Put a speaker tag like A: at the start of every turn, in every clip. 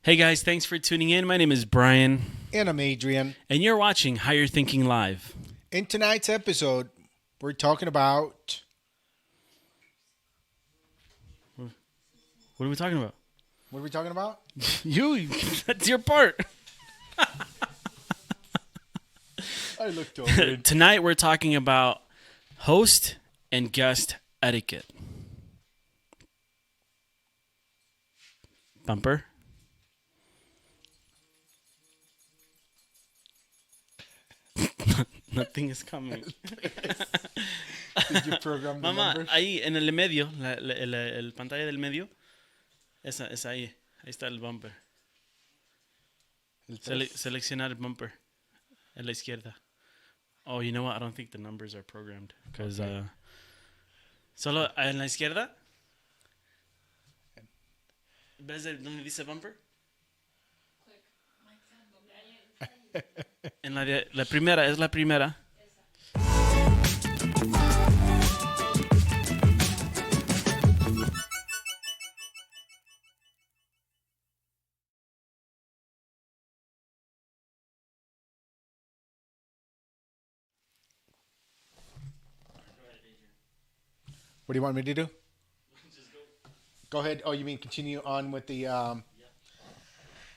A: Hey guys, thanks for tuning in. My name is Brian,
B: And I'm Adrian.
A: and you're watching Higher Thinking Live.
B: In tonight's episode, we're talking about
A: What are we talking about?
B: what are we talking about?
A: You, that's your part.
B: I looked over.
A: Tonight we're talking about host and guest etiquette. Bumper. Nothing is coming.
B: Did you program the
A: Mamá,
B: numbers?
A: ahí en el medio, el pantalla del medio, esa ahí. Ahí está el bumper.
B: El tres.
A: Seleccionar el bumper. En la izquierda. Oh, you know what? I don't think the numbers are programmed. Because, solo en la izquierda. ¿Ves donde dice bumper? En la primera, es la primera.
B: What do you want me to do? Go ahead. Oh, you mean continue on with the.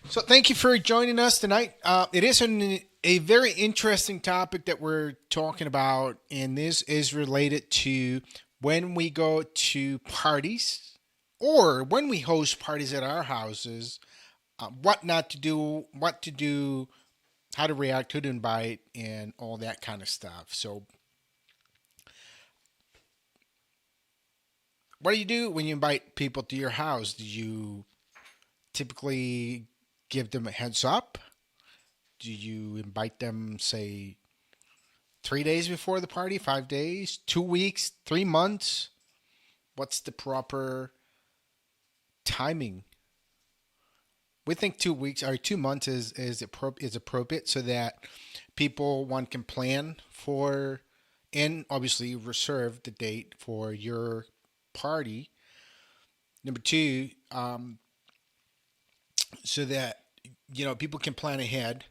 B: So thank you for joining us tonight. It is a very interesting topic that we're talking about, and this is related to when we go to parties or when we host parties at our houses, what not to do, what to do, how to react, who to invite, and all that kind of stuff. So, what do you do when you invite people to your house? Do you typically give them a heads up? Do you invite them, say, 3 days before the party, 5 days, 2 weeks, 3 months? What's the proper timing? We think 2 weeks or 2 months is appropriate so that people one can plan for and obviously reserve the date for your party. Number two, so that people can plan ahead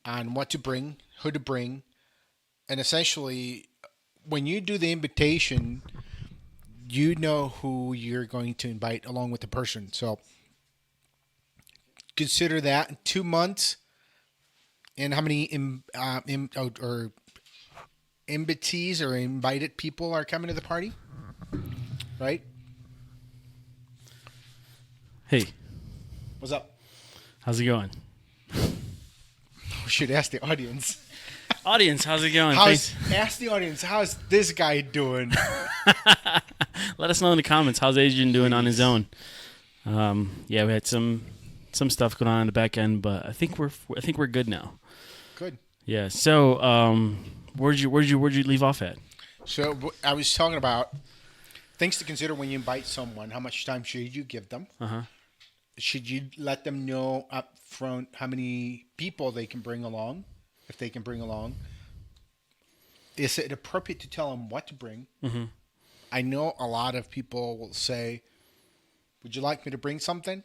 B: on what to bring, who to bring, and essentially, when you do the invitation, you know who you're going to invite along with the person. So consider that 2 months and how many or invitees or invited people are coming to the party, right?
A: Hey,
B: What's up?
A: how's it going?
B: We should ask the audience.
A: Audience, how's it going?
B: Ask the audience, how's this guy doing?
A: Let us know in the comments. How's Adrian doing on his own? Yeah, we had some stuff going on in the back end, but I think we're good now.
B: Good.
A: Yeah. So, where'd you leave off at?
B: So I was talking about things to consider when you invite someone. How much time should you give them?
A: Uh-huh.
B: Should you let them know up front how many people they can bring along, if they can bring along? Is it appropriate to tell them what to bring?
A: Mm-hmm.
B: I know a lot of people will say, "Would you like me to bring something?"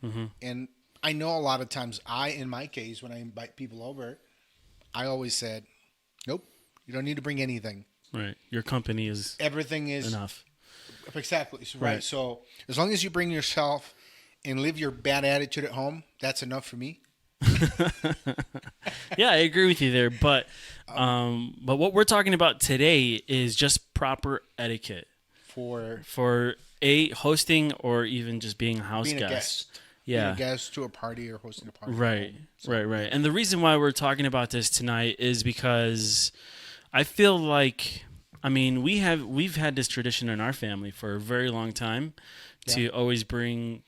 A: Mm-hmm.
B: And I know a lot of times in my case, when I invite people over, I always said, "Nope, you don't need to bring anything.
A: Right. Your company is
B: Everything is
A: enough.
B: exactly right."
A: Right.
B: So as long as you bring yourself and leave your bad attitude at home, that's enough for me.
A: Yeah, I agree with you there, but what we're talking about today is just proper etiquette for hosting or even just being a house
B: Being a
A: guest.
B: guest.
A: Yeah.
B: Being a guest to a party or hosting a party. at
A: Right,
B: home. So,
A: right. And the reason why we're talking about this tonight is because I feel like, I mean, we've had this tradition in our family for a very long time to always bring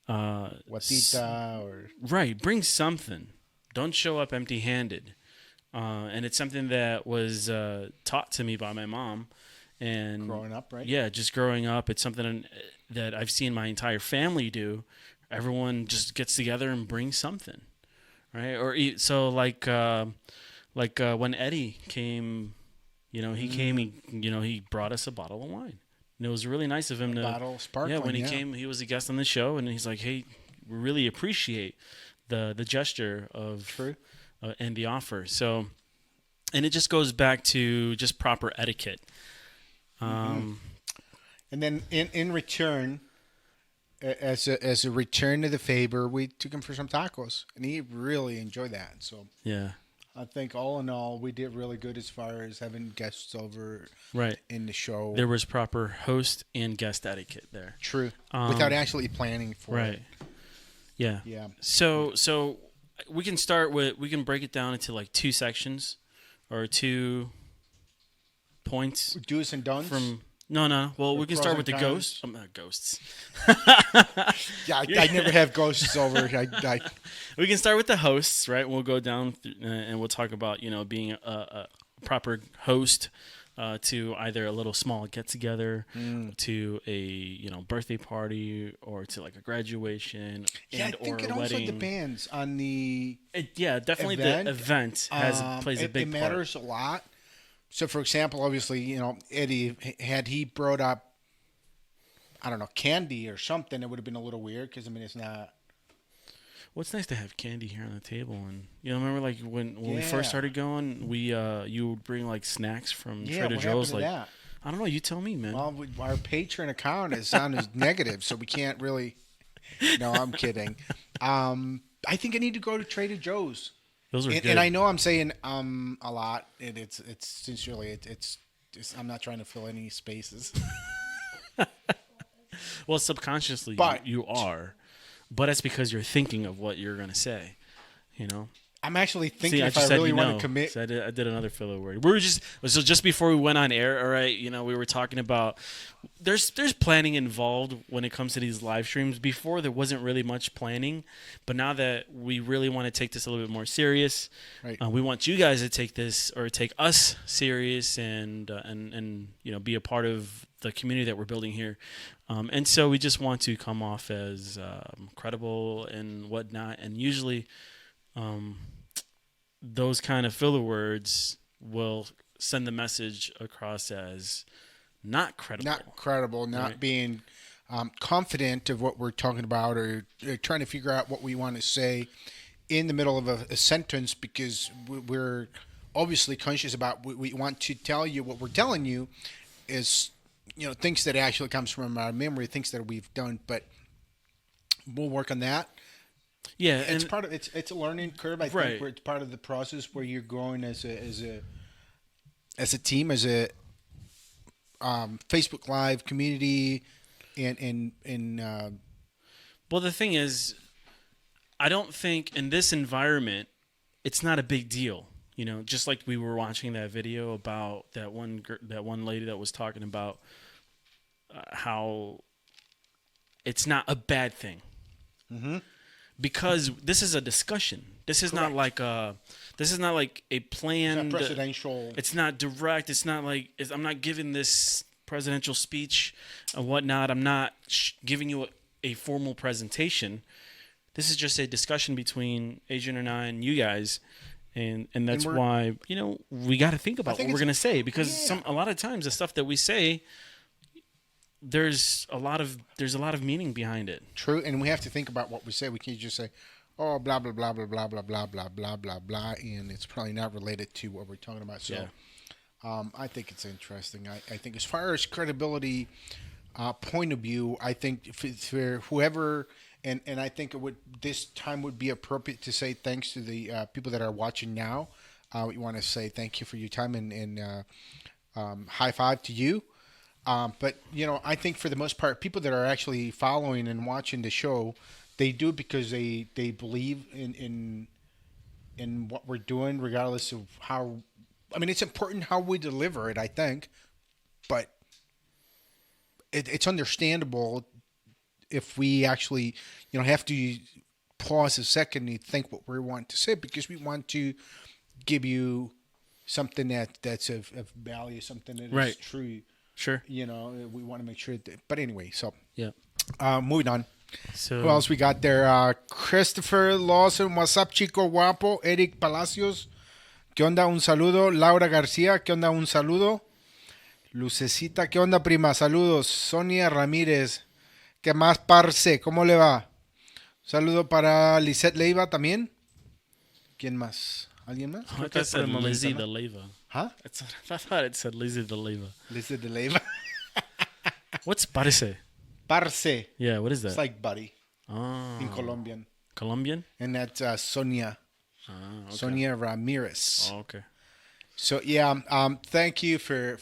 B: Watita or
A: bring something. Don't show up empty-handed. And it's something that was taught to me by my mom. And
B: growing up, right?
A: yeah, just growing up, it's something that I've seen my entire family do. Everyone just gets together and brings something, right? So when Eddie came, he came, he brought us a bottle of wine, and it was really nice of him to.
B: Bottle of sparkling.
A: Yeah, when he came, he was a guest on the show, and he's like, "Hey, really appreciate the gesture of
B: True.
A: And the offer. So, and it just goes back to just proper etiquette.
B: And then in return, as a return to the favor, we took him for some tacos, and he really enjoyed that. So
A: Yeah.
B: I think all in all, we did really good as far as having guests over
A: Right.
B: in the show.
A: There was proper host and guest etiquette there.
B: True. Without actually planning for
A: Right.
B: it.
A: Yeah.
B: Yeah.
A: So we can break it down into like two sections or 2 points
B: Do's and don'ts.
A: No. Well, we can start
B: pros
A: with the
B: and
A: ghosts.
B: cons.
A: Ghosts.
B: Yeah, I never have ghosts over.
A: We can start with the hosts, right? We'll go down and we'll talk about being a proper host to either a little small get together, to a birthday party, or to like a graduation
B: Yeah,
A: and
B: I think
A: or
B: it
A: a
B: also
A: wedding.
B: depends on the
A: Definitely
B: event.
A: the event plays a big
B: it
A: part.
B: matters a lot. So, for example, obviously, Eddie, had he brought up, I don't know, candy or something, it would have been a little weird because, I mean, it's not.
A: Well, it's nice to have candy here on the table, and remember like when we
B: Yeah.
A: first started going, you would bring like snacks from
B: Yeah,
A: Trader
B: what
A: Joe's.
B: happened to
A: Like
B: that?
A: I don't know, you tell me, man.
B: Well, our Patreon account is on as negative, so we can't really. No, I'm kidding. I think I need to go to Trader Joe's.
A: Those are good.
B: And I know I'm saying a lot. And it's sincerely it's I'm not trying to fill any spaces.
A: Well, subconsciously
B: But-
A: you are, but that's because you're thinking of what you're gonna say.
B: I'm actually thinking
A: See, I
B: if
A: just
B: I
A: said
B: really
A: you
B: want
A: know.
B: to commit.
A: So I did another filler word. We were just before we went on air. All right, we were talking about there's planning involved when it comes to these live streams. Before there wasn't really much planning, but now that we really want to take this a little bit more serious,
B: Right.
A: we want you guys to take us serious and be a part of the community that we're building here. And so we just want to come off as credible and whatnot. And usually, those kind of filler words will send the message across as not credible.
B: Not credible, not
A: Right.
B: being confident of what we're talking about, or trying to figure out what we want to say in the middle of a sentence, because we're obviously conscious about we want to tell you what we're telling you is things that actually comes from our memory, things that we've done, but we'll work on that.
A: Yeah,
B: It's
A: and
B: part of it's a learning curve. I
A: Right.
B: think where it's part of the process where you're growing as a team, as a Facebook Live community, and
A: well, the thing is, I don't think in this environment, it's not a big deal. Just like we were watching that video about that one lady that was talking about how it's not a bad thing. Because this is a discussion. This is not like a planned.
B: presidential.
A: It's not direct. It's not like I'm not giving this presidential speech and whatnot. I'm not giving you a formal presentation. This is just a discussion between Adrian and I and you guys, and that's
B: we're-
A: why we got to think about
B: think
A: what we're
B: it's-
A: gonna say, because
B: Yeah.
A: a lot of times the stuff that we say, there's a lot of meaning behind it.
B: True, and we have to think about what we say. We can't just say, "Oh, blah blah blah blah blah blah blah blah blah blah blah," and it's probably not related to what we're talking about. So, I think it's interesting. I think as far as credibility point of view, I think for whoever, and I think this time would be appropriate to say thanks to the people that are watching now. We want to say thank you for your time and high five to you. But I think for the most part, people that are actually following and watching the show, they do it because they believe in what we're doing, regardless of how. I mean, it's important how we deliver it, I think, but it's understandable if we actually, have to pause a second and think what we want to say, because we want to give you something that's of value, something that
A: Right.
B: is true.
A: Sure.
B: We want to make sure that. But anyway, so
A: Yeah.
B: moving on.
A: So
B: Who else we got there? Christopher Lawson, what's up, chico guapo? Eric Palacios, ¿qué onda? Un saludo. Laura García, ¿qué onda? Un saludo. Lucecita, ¿qué onda, prima? Saludos. Sonia Ramírez, ¿qué más, parce? ¿Cómo le va? Saludo para Lisette Leiva también. ¿Quién más? ¿Alguien más?
A: I
B: Creo
A: thought
B: que
A: it
B: por el
A: said
B: momento,
A: Lizzie
B: ¿no?
A: the Leva.
B: Huh?
A: I thought it said Lizzie the Leva.
B: Lisette Leiva.
A: What's parece?
B: Parce.
A: Yeah, what is
B: It's
A: that?
B: like buddy
A: Oh,
B: in Colombian.
A: Colombian?
B: And that's Sonia.
A: Ah, okay.
B: Sonia Ramirez.
A: Oh, okay.
B: So yeah, thank you for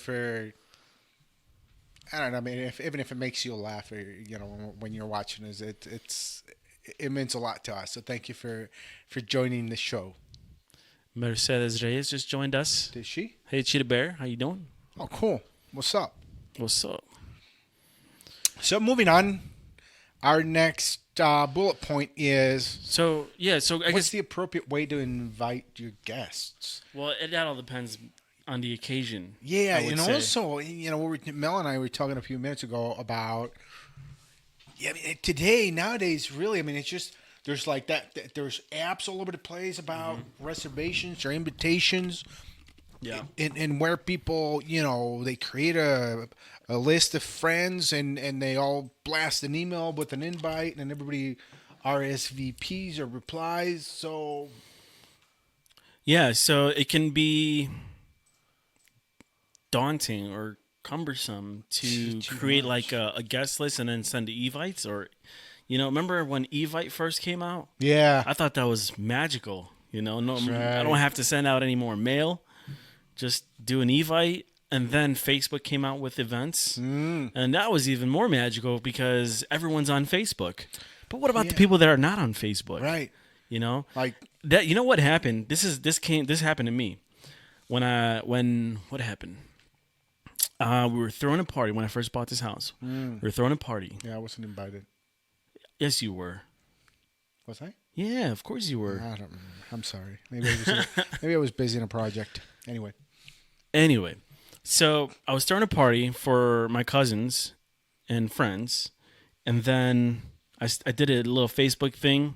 B: I don't know. I mean, even if it makes you laugh, or when you're watching us, it means a lot to us. So thank you for joining the show.
A: Mercedes Reyes just joined us.
B: Did she?
A: Hey, Cheetah Bear, how you doing?
B: Oh, cool. What's up?
A: What's up?
B: So moving on, our next bullet point is
A: So I
B: what's
A: guess
B: the appropriate way to invite your guests?
A: well, that all depends on the occasion.
B: Yeah,
A: I would
B: and
A: say.
B: also, Mel and I were talking a few minutes ago about, I mean, nowadays, really, I mean, it's just, there's like there's apps all over the place about reservations or invitations.
A: Yeah.
B: And where people, they create a list of friends and they all blast an email with an invite and everybody RSVPs or replies. So,
A: Yeah, so it can be daunting or cumbersome to
B: Too
A: create
B: much.
A: like a guest list and then send evites or remember when Evite first came out?
B: yeah.
A: I thought that was magical. No, I
B: right.
A: don't have to send out any more mail. Just do an Evite, and then Facebook came out with events, and that was even more magical because everyone's on Facebook. But what about the
B: Yeah.
A: people that are not on Facebook?
B: Right. Like,
A: That what happened? This happened to me when what happened? We were throwing a party when I first bought this house. We were throwing a party.
B: yeah, I wasn't invited.
A: Yes, you were.
B: Was I?
A: Yeah, of course you were.
B: I don't remember. I'm sorry. Maybe I was busy in a project.
A: Anyway, so I was throwing a party for my cousins and friends, and then I did a little Facebook thing,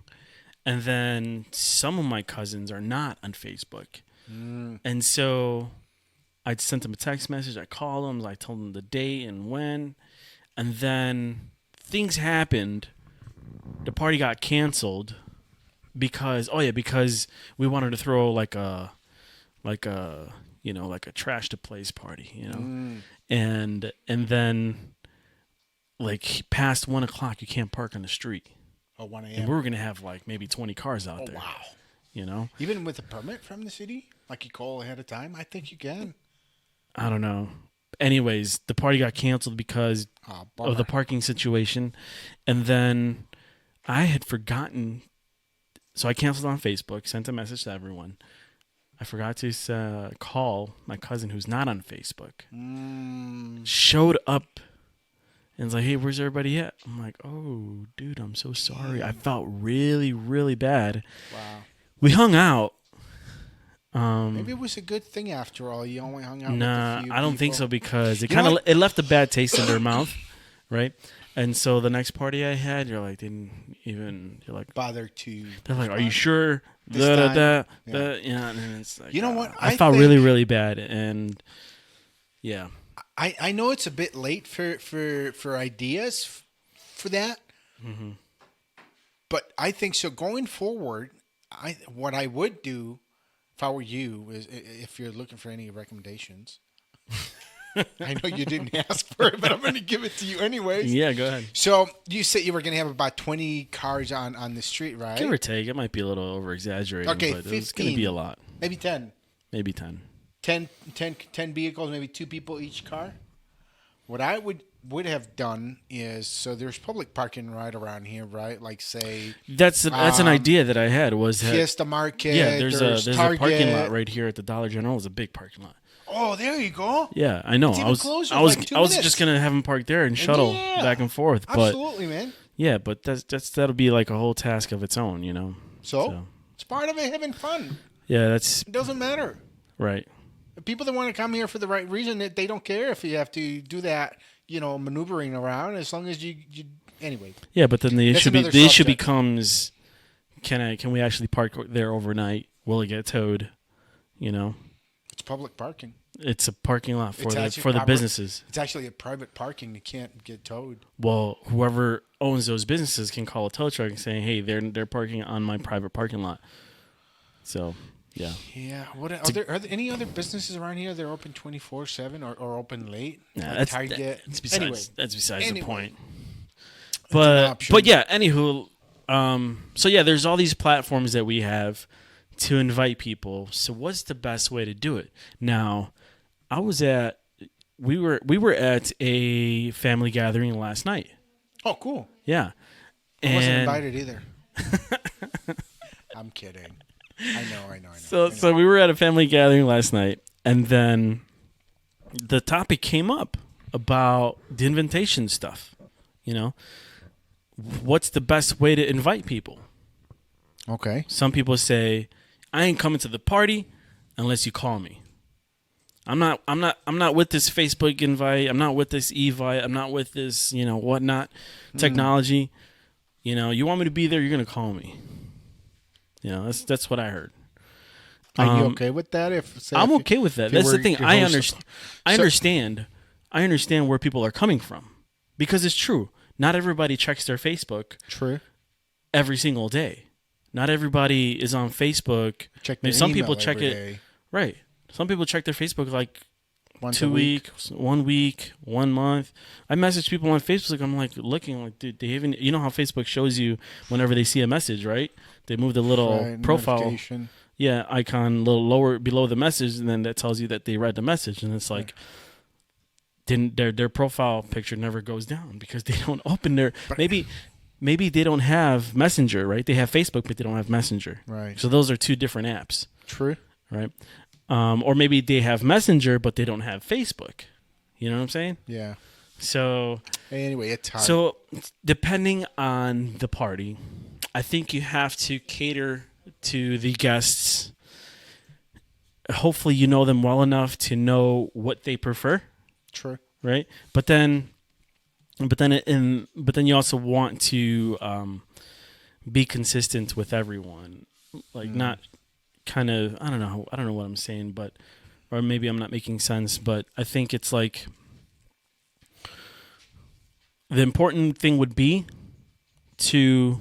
A: and then some of my cousins are not on Facebook, and so I sent them a text message. I called them. I told them the date and when, and then things happened. The party got canceled because we wanted to throw like a trash to place party, and then like past 1 o'clock you can't park on the street,
B: Oh, 1
A: and
B: a.m.
A: we were gonna have like maybe 20 cars out there.
B: Wow. Even with a permit from the city, like you call ahead of time, I think you can.
A: I don't know. Anyways, the party got canceled because
B: Oh,
A: of the parking situation, and then I had forgotten, so I canceled on Facebook, sent a message to everyone. I forgot to call my cousin who's not on Facebook. Showed up and was like, "Hey, where's everybody at?" I'm like, "Oh, dude, I'm so sorry. I felt really, really bad."
B: Wow.
A: We hung out.
B: Maybe it was a good thing after all. You only hung out with
A: Nah,
B: a few
A: I don't think so
B: people.
A: because it
B: You know
A: kind of
B: what?
A: it left a bad taste in their mouth, right? And so the next party I had, you're like, you're like,
B: Bother to.
A: they're like, "Are you sure?"
B: This
A: Da, da,
B: time?
A: da,
B: Yeah.
A: da. Yeah, and it's like,
B: You know what?
A: I
B: I
A: felt
B: think-
A: really, really bad, and yeah,
B: I know it's a bit late for ideas for that, but I think so. Going forward, what I would do if I were you is if you're looking for any recommendations. I know you didn't ask for it, but I'm going to give it to you anyways.
A: yeah. Go ahead.
B: So you said you were going to have about 20 cars on the street, right?
A: Give or take, it might be a little over exaggerating,
B: Okay,
A: but it's going to
B: 15.
A: be a lot.
B: Maybe 10.
A: Maybe 10.
B: 10 vehicles, maybe 2 people each car. What I would have done is, so there's public parking right around here, right? Like say
A: That's an idea that I had was that,
B: Fiesta Market.
A: yeah, there's a
B: Target.
A: parking lot right here at the Dollar General. It's a big parking lot.
B: Oh, there you go.
A: Yeah, I know.
B: It's even closer,
A: I was
B: like 2
A: I was
B: minutes.
A: just gonna have them parked there and shuttle
B: Yeah.
A: back and forth, but
B: Absolutely, man.
A: yeah, but that'll be like a whole task of its own,
B: So it's part of it having fun.
A: yeah, that's
B: It doesn't matter.
A: right.
B: The people that want to come here for the right reason, they don't care if you have to do that, maneuvering around, as long as you anyway.
A: Yeah, but then the
B: That's
A: issue
B: another
A: the issue
B: subject.
A: becomes, can we actually park there overnight? Will it get towed?
B: It's public parking.
A: It's a parking lot
B: It's actually
A: for the
B: proper-
A: businesses.
B: It's actually a private parking. You can't get towed.
A: Well, whoever owns those businesses can call a tow truck and say, "Hey, they're parking on my private parking lot." So, yeah.
B: Yeah. Are there any other businesses around here that are open 24/7 or open late?
A: Yeah,
B: Like
A: that's
B: Target.
A: That's besides
B: Anyway,
A: the point.
B: an
A: But
B: option.
A: yeah. Anywho, so yeah, there's all these platforms that we have to invite people. So what's the best way to do it? Now, we were at a family gathering last night.
B: Oh, cool.
A: Yeah,
B: I wasn't
A: And-
B: invited either. I'm kidding. I know.
A: So we were at a family gathering last night, and then the topic came up about the invitation stuff. You know, what's the best way to invite people?
B: Okay.
A: Some people say, "I ain't coming to the party unless you call me." I'm not with this Facebook invite. I'm not with this Evite. I'm not with this, whatnot technology. You want me to be there, you're gonna call me. That's what I heard.
B: Are you okay with that?
A: I'm okay with that.
B: if you
A: That's the
B: were
A: thing.
B: to
A: I
B: host-
A: understand.
B: So-
A: I understand where people are coming from, because it's true. Not everybody checks their Facebook
B: True.
A: every single day. Not everybody is on Facebook.
B: Check
A: Maybe
B: their
A: some
B: email
A: people check
B: every
A: it
B: day,
A: right. Some people check their Facebook like
B: once
A: 2
B: a week.
A: weeks, 1 week, 1 month. I message people on Facebook. I'm like looking like, dude, they even, how Facebook shows you whenever they see a message, right? They move the little
B: Right,
A: profile,
B: notification.
A: icon a little lower below the message, and then that tells you that they read the message. And it's like, then their profile picture never goes down because they don't open their maybe they don't have Messenger, right? They have Facebook, but they don't have Messenger.
B: Right.
A: So those are two different apps,
B: True.
A: right? Or maybe they have Messenger, but they don't have Facebook. You know what I'm saying?
B: Yeah.
A: So,
B: Anyway, it's hard.
A: so depending on the party, I think you have to cater to the guests. Hopefully, you know them well enough to know what they prefer,
B: True.
A: right? But then you also want to be consistent with everyone, like not kind of I don't know what I'm saying, but or maybe I'm not making sense, but I think it's like the important thing would be to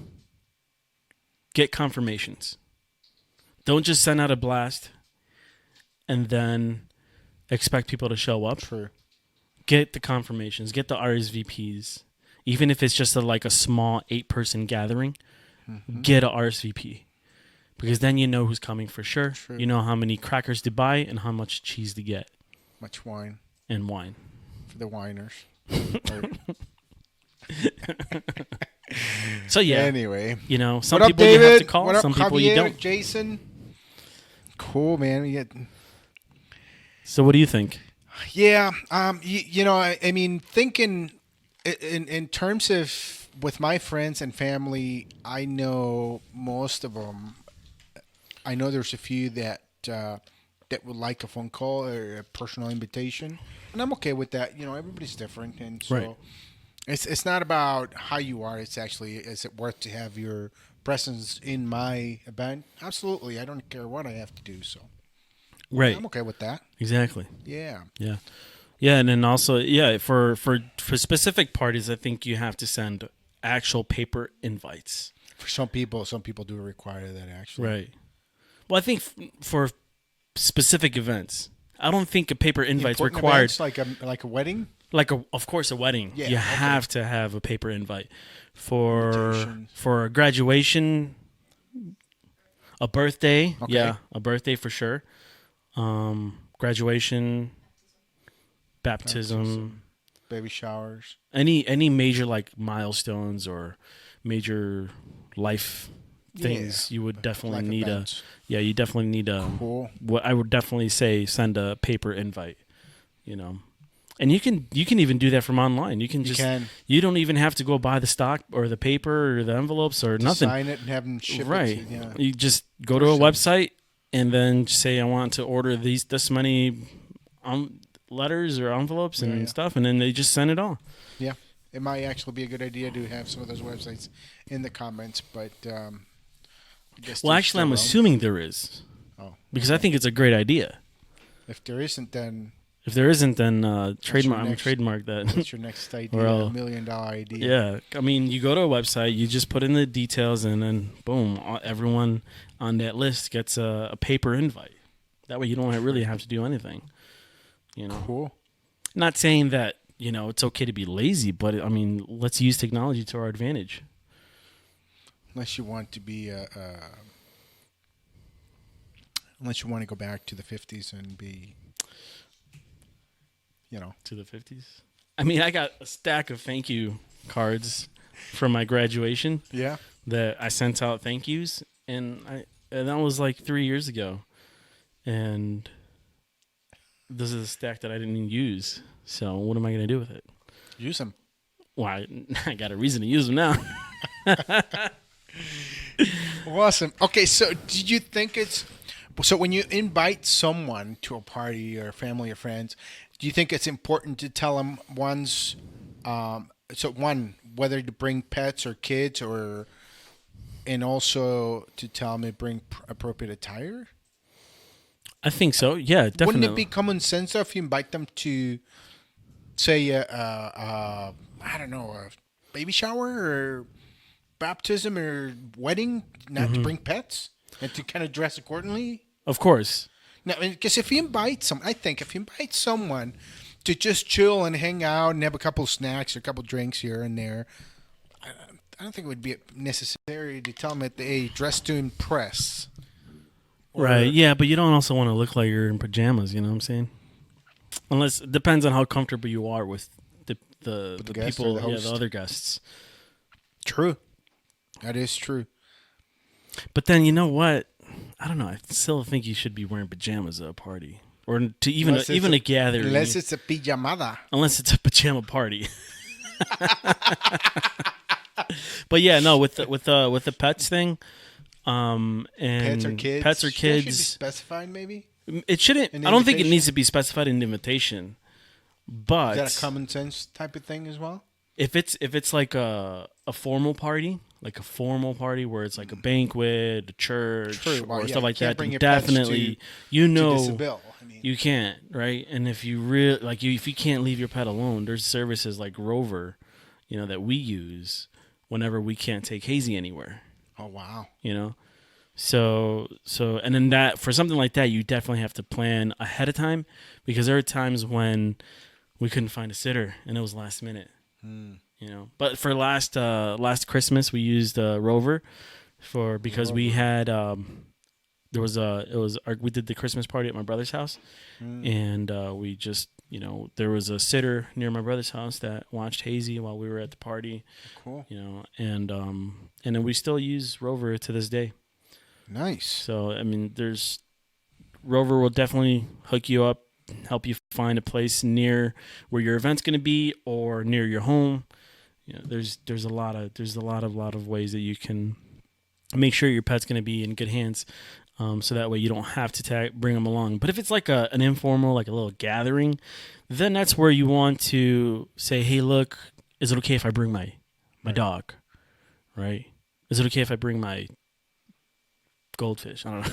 A: get confirmations. Don't just send out a blast and then expect people to show up.
B: True.
A: Get the confirmations, get the RSVPs. Even if it's just a small 8-person gathering, get a RSVP. Because then you know who's coming for sure.
B: True.
A: You know how many crackers to buy and how much cheese to get
B: Much wine
A: and wine.
B: for the whiners.
A: So yeah,
B: Anyway.
A: some
B: What up,
A: people
B: David?
A: you have to call,
B: What up,
A: some people
B: Javier,
A: you don't.
B: Jason? Cool, man.
A: So what do you think?
B: Yeah. I mean, thinking in terms of with my friends and family, I know most of them. I know there's a few that would like a phone call or a personal invitation, and I'm okay with that. Everybody's different, and so
A: Right.
B: it's not about how you are. It's actually, is it worth to have your presence in my event? Absolutely. I don't care what I have to do. So
A: Right.
B: I'm okay with that.
A: Exactly.
B: Yeah.
A: Yeah. Yeah, and then also, for specific parties, I think you have to send actual paper invites.
B: For some people do require that actually.
A: Right. Well, I think for specific events, I don't think a paper invite's
B: Important
A: required.
B: events, like a wedding.
A: Of course, a wedding.
B: Yeah,
A: you
B: okay.
A: have to have a paper invite for
B: Invitation.
A: a graduation, a birthday.
B: Okay.
A: Yeah, a birthday for sure. Graduation, baptism.
B: Baby showers.
A: Any major milestones or major life things,
B: Yeah,
A: you would definitely
B: like
A: need
B: events.
A: you definitely need
B: Cool.
A: what I would definitely say send a paper invite, and you can even do that from online. You can you don't even have to go buy the stock or the paper or the envelopes or nothing.
B: Sign it and have them ship
A: Right.
B: it. Yeah.
A: You just go to a website and then say I want to order this many letters or envelopes and
B: Yeah.
A: stuff, and then they just send it all.
B: Yeah. It might actually be a good idea to have some of those websites in the comments, but I guess
A: Well,
B: they're
A: actually, I'm
B: still
A: assuming there is
B: Oh,
A: because I think it's a great idea.
B: If there isn't, then
A: If there isn't, then trademark. I'm gonna
B: next-
A: trademark that.
B: what's your next idea?
A: Well,
B: $1 million idea.
A: Yeah, I mean, you go to a website, you just put in the details, and then boom, everyone on that list gets a paper invite. That way, you don't really have to do anything. You know,
B: Cool.
A: not saying that it's okay to be lazy, but I mean, let's use technology to our advantage.
B: Unless you want to be unless you want to go back to the 50s and be,
A: To the 50s. I mean, I got a stack of thank you cards from my graduation.
B: Yeah.
A: That I sent out thank yous, and that was like 3 years ago, and this is a stack that I didn't even use. So what am I going to do with it?
B: Use them.
A: Well, I got a reason to use them now.
B: Awesome. Okay, so did you think so when you invite someone to a party or family or friends, do you think it's important to tell them whether to bring pets or kids, and also to tell them to bring appropriate attire?
A: I think so. Yeah, definitely.
B: Wouldn't it be common sense if you invite them to, say, I don't know, a baby shower or baptism or wedding, not to bring pets and to kind of dress accordingly?
A: Of course.
B: Now, because if you invite someone to just chill and hang out and have a couple of snacks or a couple of drinks here and there, I don't think it would be necessary to tell them that they dress to impress.
A: Right. Yeah, but you don't also want to look like you're in pajamas. You know what I'm saying? Unless it depends on how comfortable you are with the
B: guest
A: people,
B: or the host?
A: the other guests.
B: True. That is true.
A: But then you know what? I don't know. I still think you should be wearing pajamas at a party, or to even a gathering.
B: Unless it's a pijamada.
A: Unless it's a pajama party. But yeah, no. With the pets thing, and
B: Pets or kids.
A: Pets or
B: That should be
A: kids.
B: specified, maybe.
A: It shouldn't.
B: An
A: I don't think it
B: invitation?
A: needs to be specified in the invitation. But
B: Is that a common sense type of thing as well?
A: if it's like a formal party, where it's like a banquet, a church,
B: True. Well,
A: or
B: yeah,
A: stuff like
B: you
A: that,
B: can't bring
A: then
B: your pets
A: definitely
B: to Disability. I mean,
A: you can't, right? And if you if you can't leave your pet alone, there's services like Rover, that we use whenever we can't take Hazy anywhere.
B: oh wow.
A: So and then that for something like that, you definitely have to plan ahead of time, because there are times when we couldn't find a sitter and it was last minute. But for last Christmas we used Rover because we had we did the Christmas party at my brother's house, and we just there was a sitter near my brother's house that watched Hazy while we were at the party.
B: Cool.
A: And then we still use Rover to this day.
B: Nice.
A: So I mean, Rover will definitely hook you up, help you find a place near where your event's going to be or near your home. There's a lot of ways that you can make sure your pet's going to be in good hands, so that way you don't have to bring them along. But if it's like an informal, like a little gathering, then that's where you want to say, hey, look, is it okay if I bring my dog, right? Is it okay if I bring my goldfish? I don't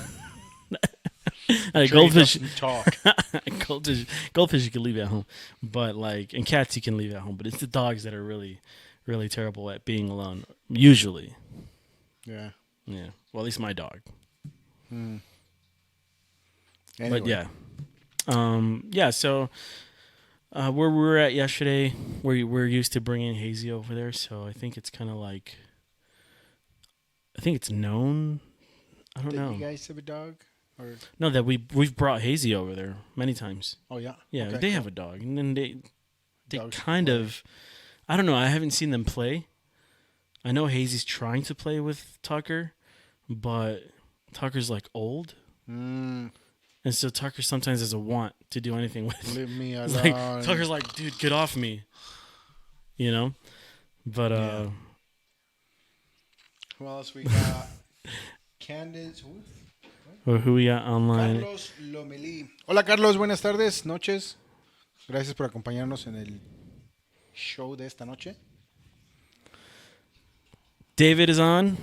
A: know. Goldfish
B: talk.
A: goldfish you can leave at home, but and cats you can leave at home. But it's the dogs that are really, really terrible at being alone. Usually,
B: Yeah.
A: Well, at least my dog.
B: Anyway.
A: But yeah. So where we were at yesterday, we're used to bringing Hazy over there, so I think it's kind of like, I think it's known. I don't know.
B: You guys have a dog? Or
A: No, that we've brought Hazy over there many times.
B: oh yeah.
A: Yeah,
B: Okay,
A: they
B: cool.
A: have a dog, and then they
B: Dogs
A: kind
B: play.
A: of, I don't know. I haven't seen them play. I know Hazy's trying to play with Tucker, but Tucker's like old, and so Tucker sometimes doesn't want to do anything with.
B: Leave me
A: It's
B: alone.
A: like Tucker's like, dude, get off me. But
B: Yeah. Who else we got? Candace.
A: who we got online?
B: Carlos Lomelí. Hola Carlos, buenas tardes, noches. Gracias por acompañarnos en el show de esta noche.
A: David is on.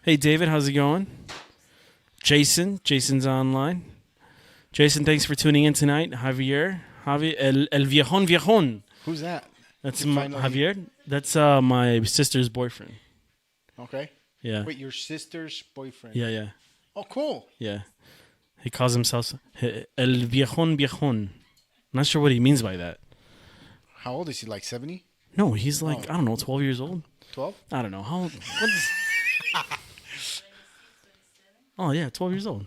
A: Hey, David, how's it going? Jason's online. Jason, thanks for tuning in tonight. Javier, el viejón viejón.
B: Who's that?
A: That's
B: You finally-
A: Javier. That's my sister's boyfriend.
B: Okay.
A: Yeah.
B: Wait, your sister's boyfriend.
A: Yeah.
B: Oh, cool.
A: Yeah. He calls himself el viejón viejón. Not sure what he means by that.
B: How old is he? Like 70?
A: No, he's like, I don't know, 12 years old.
B: 12?
A: I don't know. How old? What is... Oh, yeah, 12 years old.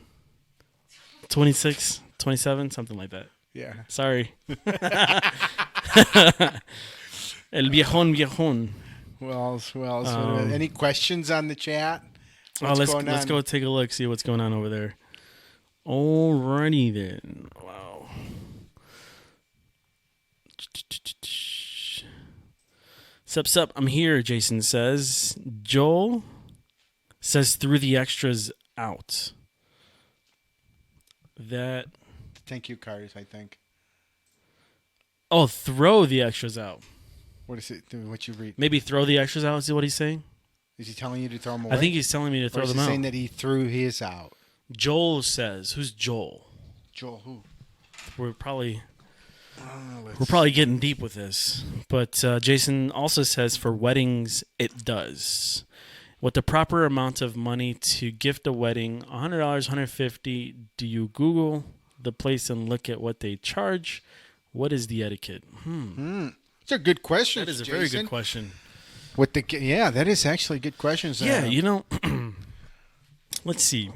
A: 26, 27, something like that.
B: Yeah.
A: Sorry. El viejón viejón.
B: Who else? Any questions on the chat?
A: Let's
B: going on?
A: go take a look, see what's going on over there. Alrighty then. Wow. Sup, I'm here, Jason says. Joel says threw the extras out. That...
B: Thank you cards, I think.
A: Oh, throw the extras out.
B: What is it? What you read?
A: Maybe throw the extras out is what he's saying?
B: Is he telling you to throw them away?
A: I think he's telling me to
B: Or
A: throw
B: is
A: them
B: he
A: out.
B: saying that he threw his out?
A: Joel says. Who's Joel?
B: Joel who?
A: We're probably
B: Let's
A: getting deep with this. But Jason also says for weddings, it does. What the proper amount of money to gift a wedding, $100, $150. Do you Google the place and look at what they charge? What is the etiquette?
B: It's a good question.
A: That is a very good question.
B: Yeah, that is actually good questions.
A: Yeah, let's see.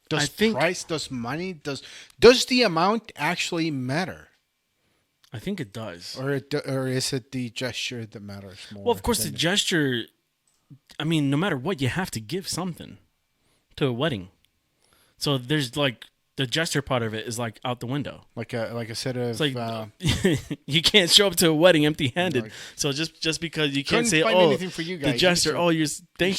B: Does
A: think-
B: price, does money, does the amount actually matter,
A: I think it does.
B: or is it the gesture that matters more?
A: Well, of course, the
B: than-
A: gesture, I mean, no matter what, you have to give something to a wedding. So there's like, the gesture part of it is like out the window.
B: like a set of.
A: It's like, you can't show up to a wedding empty-handed.
B: Like-
A: So just because you
B: Couldn't
A: can't say,
B: find
A: oh,
B: anything for you guys.
A: the gesture, thank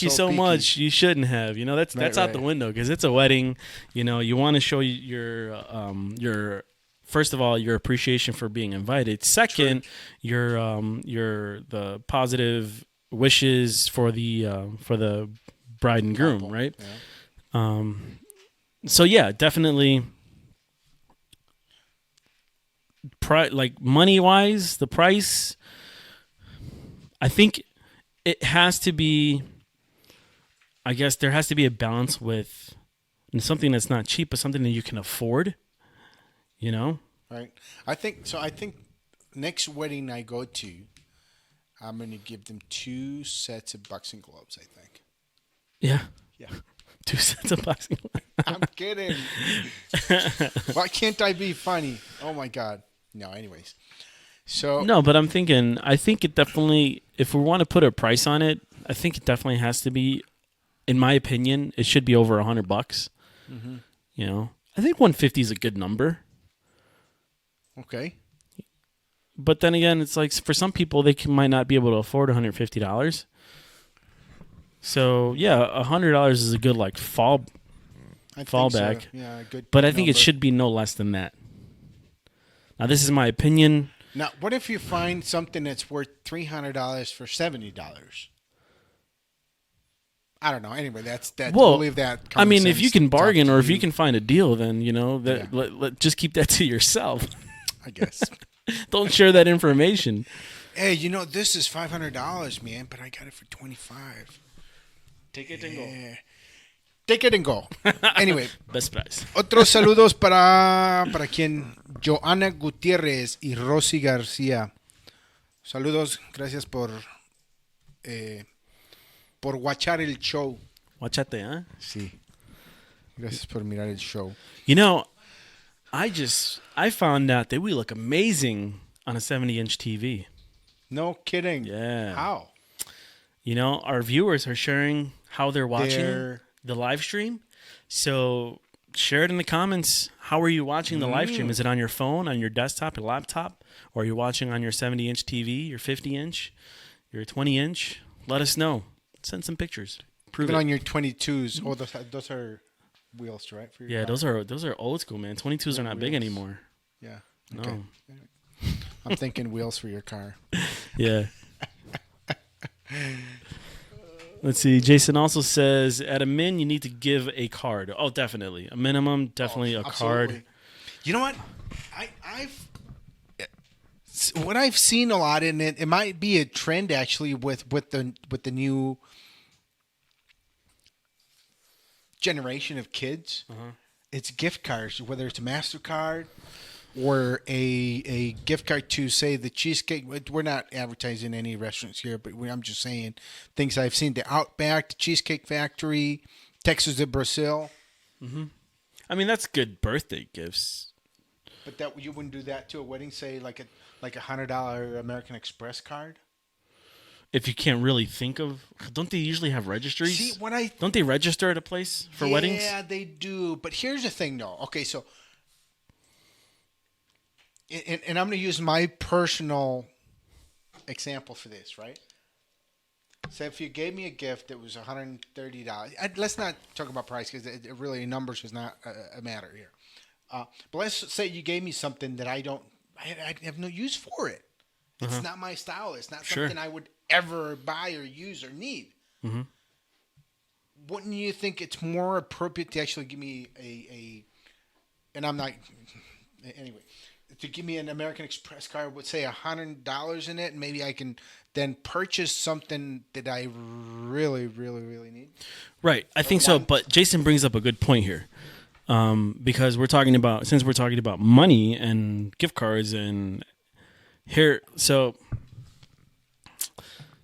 A: you
B: you're so
A: so
B: picky.
A: much. You shouldn't have. That's
B: Right,
A: out the
B: right.
A: window because it's a wedding. You want to show your first of all, your appreciation for being invited. Second, the positive wishes for the bride and groom, right?
B: Yeah.
A: So yeah, definitely. Like money wise, the price, I think it has to be. I guess there has to be a balance with something that's not cheap, but something that you can afford.
B: Right. I think so. I think next wedding I go to, I'm going to give them 2 sets of boxing gloves. I think.
A: Yeah.
B: Yeah.
A: 2 sets of boxing gloves.
B: I'm kidding. Why can't I be funny? Oh my God. No. Anyways. So
A: No, but I think it definitely, if we want to put a price on it, I think it definitely has to be, in my opinion, it should be over $100. I think 150 is a good number.
B: okay.
A: But then again, it's like for some people, might not be able to afford $150. So yeah, $100 is a good like fall.
B: I think
A: Fallback.
B: So. Yeah. Good.
A: But I think it
B: number.
A: should be no less than that. Now, this is my opinion.
B: Now, what if you find something that's worth $300 for $70? I don't know. Anyway, that's that.
A: Well,
B: we'll leave that.
A: I mean, if
B: common
A: you
B: sense
A: can bargain
B: talk
A: or
B: to
A: if you can find a deal, then that
B: Yeah.
A: just keep that to yourself.
B: I guess.
A: Don't share that information.
B: Hey, this is $500, man, but I got it for $25.
A: Take it
B: Yeah. Take it and go. Anyway,
A: Best price.
B: otros saludos para quien Joana Gutiérrez y Rosy García. Saludos, gracias por watchar el show.
A: Guachate, huh?
B: Sí. Gracias por mirar el show.
A: I found out that we look amazing on a 70-inch TV.
B: No kidding.
A: Yeah.
B: How?
A: Our viewers are sharing how they're watching
B: They're-
A: the live stream. So share it in the comments. How are you watching the live stream? Is it on your phone, on your desktop, your laptop? Or are you watching on your 70-inch TV, your 50-inch, your 20-inch? Let us know. Send some pictures. Prove
B: Even
A: it.
B: on your 22s. Oh, those are wheels, right? For your
A: Yeah,
B: car?
A: those are old school, man. 22s are not big
B: wheels.
A: anymore.
B: Yeah.
A: No.
B: Okay. I'm thinking wheels for your car.
A: Yeah. Let's see. Jason also says at a min you need to give a card. Oh, definitely a minimum. Definitely a
B: Absolutely.
A: card.
B: You know what? What I've seen a lot in it. It might be a trend actually with the new generation of kids. It's gift cards, whether it's a MasterCard or a gift card to say the cheesecake. We're not advertising any restaurants here, but I'm just saying things I've seen: the Outback, the Cheesecake Factory, Texas de Brazil.
A: I mean, that's good birthday gifts.
B: But that you wouldn't do that to a wedding, say like $100 American Express card.
A: If you can't really think of, don't they usually have registries?
B: See,
A: don't they register at a place for weddings?
B: Yeah, they do. But here's the thing, though. Okay, so, and I'm going to use my personal example for this, right? So if you gave me a gift that was $130, let's not talk about price because it really numbers is not a matter here. But let's say you gave me something that I have no use for it. It's not my style. It's not something I would ever buy or use or need. Wouldn't you think it's more appropriate to actually give me and I'm not, anyway, to give me an American Express card with say $100 in it, and maybe I can then purchase something that I really, really, really need?
A: Right. I think so. But Jason brings up a good point here. Because since we're talking about money and gift cards and here, so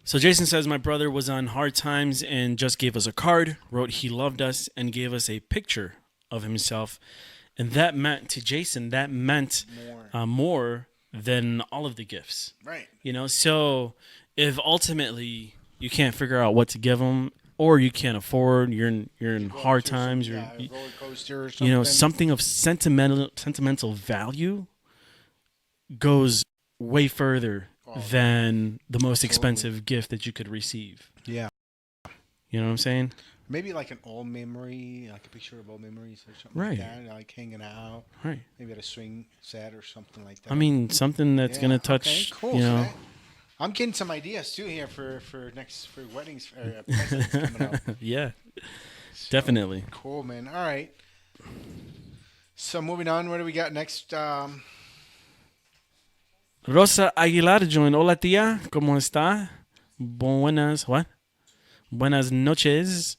A: Jason says my brother was on hard times and just gave us a card, wrote he loved us, and gave us a picture of himself, and that meant to Jason more than all of the gifts.
B: Right.
A: So if ultimately you can't figure out what to give him, or you can't afford, you're in hard times,
B: roller coaster or something.
A: Something of sentimental value goes way further than the most expensive gift that you could receive.
B: Yeah.
A: You know what I'm saying?
B: Maybe like an old memory, like a picture of old memories or something like that, like hanging out.
A: Right.
B: Maybe at a swing set or something like that.
A: I mean, something that's going to touch,
B: cool. I'm getting some ideas too here for weddings or presents coming up.
A: Yeah, definitely.
B: Cool, man. All right. So moving on, what do we got next?
A: Rosa Aguilar joined. Hola tía, ¿cómo está? What? Buenas noches.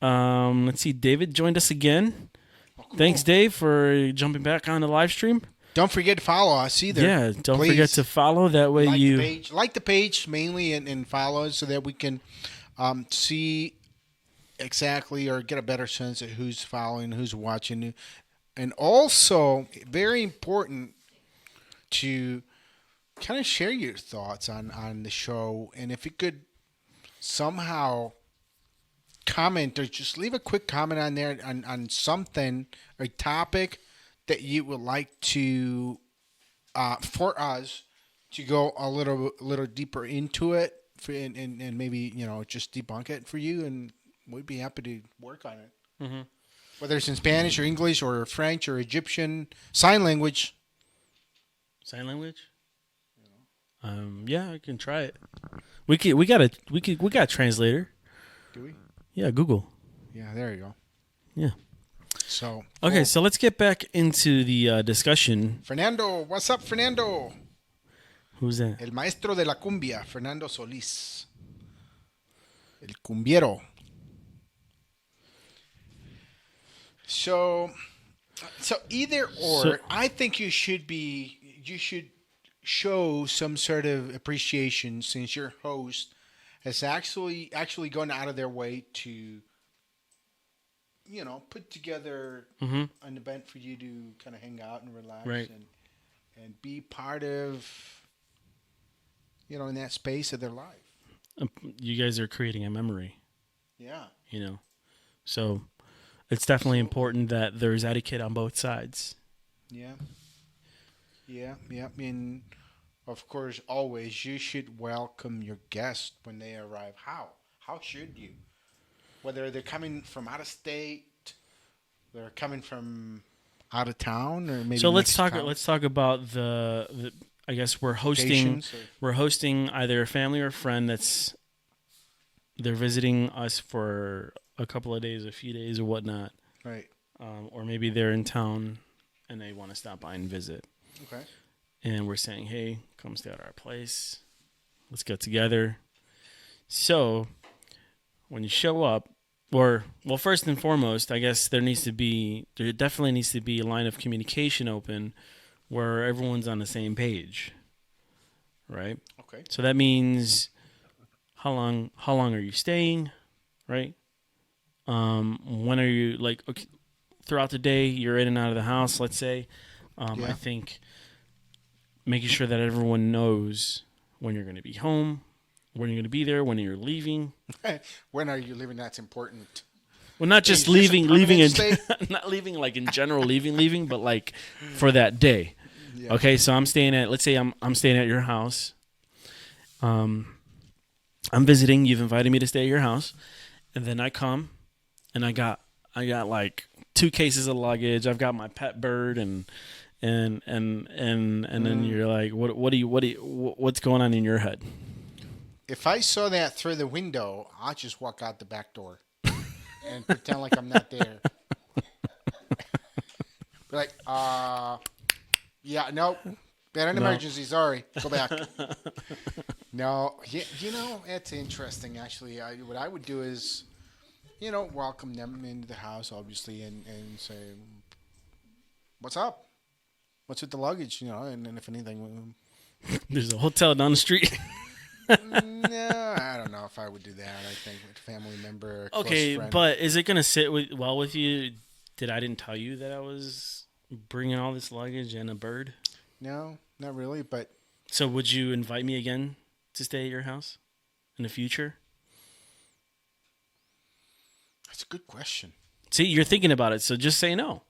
A: Let's see. David joined us again. Oh, cool. Thanks, Dave, for jumping back on the live stream.
B: Don't forget to follow us either.
A: Yeah, don't forget to follow. That way
B: like the page mainly and follow us so that we can see exactly or get a better sense of who's following, who's watching. And also, very important to kind of share your thoughts on the show. And if you could somehow comment or just leave a quick comment on there on something, a topic that you would like to for us to go a little deeper into it and maybe just debunk it for you, and we'd be happy to work on it. Whether it's in Spanish or English or French or Egyptian, sign language.
A: Yeah, I can try it. We got a translator.
B: Do we?
A: Yeah, Google.
B: Yeah, there you go.
A: Yeah.
B: So
A: okay, cool. So let's get back into the discussion.
B: Fernando, what's up, Fernando?
A: Who's that?
B: El maestro de la cumbia, Fernando Solís. El cumbiero. So either or, I think you should show some sort of appreciation since your host has actually gone out of their way to put together an event for you to kind of hang out and relax and be part of in that space of their life.
A: You guys are creating a memory.
B: Yeah.
A: So it's definitely important that there's etiquette on both sides.
B: Yeah. Yeah. I mean, of course, always you should welcome your guests when they arrive. How should you? Whether they're coming from out of state, they're coming from out of town, or maybe.
A: So let's talk about the I guess we're hosting either a family or a friend that's they're visiting us for a couple of days, a few days, or whatnot,
B: Right.
A: or maybe they're in town and they want to stop by and visit.
B: Okay.
A: And we're saying, hey, come stay at our place. Let's get together. So when you show up, first and foremost, I guess there definitely needs to be a line of communication open where everyone's on the same page, right?
B: Okay.
A: So that means how long are you staying, right? When are you okay, throughout the day you're in and out of the house, let's say.
B: Yeah.
A: I think making sure that everyone knows when you're going to be home, when you're going to be there, when you're leaving.
B: When are you leaving? That's important.
A: Well, not just
B: Is this a
A: leaving,
B: permanent
A: not leaving like in general, leaving, but like for that day.
B: Yeah.
A: Okay, so I'm staying at, let's say I'm staying at your house. I'm visiting. You've invited me to stay at your house, and then I come, and I got like 2 cases of luggage. I've got my pet bird, and then you're like, what's going on in your head?
B: If I saw that through the window, I'll just walk out the back door and pretend like I'm not there. Be like, yeah, nope. Been an emergency. Sorry. Go back. No, it's interesting, actually. What I would do is, welcome them into the house, obviously, and say, what's up? What's with the luggage? And then if anything,
A: There's a hotel down the street.
B: no, I don't know if I would do that. I think with a family member, a
A: Okay,
B: close friend.
A: but is it gonna sit well with you? Did I didn't tell you that I was bringing all this luggage and a bird?
B: No, not really, but
A: So would you invite me again to stay at your house in the future?
B: that's a good question.
A: See, you're thinking about it, so just say no.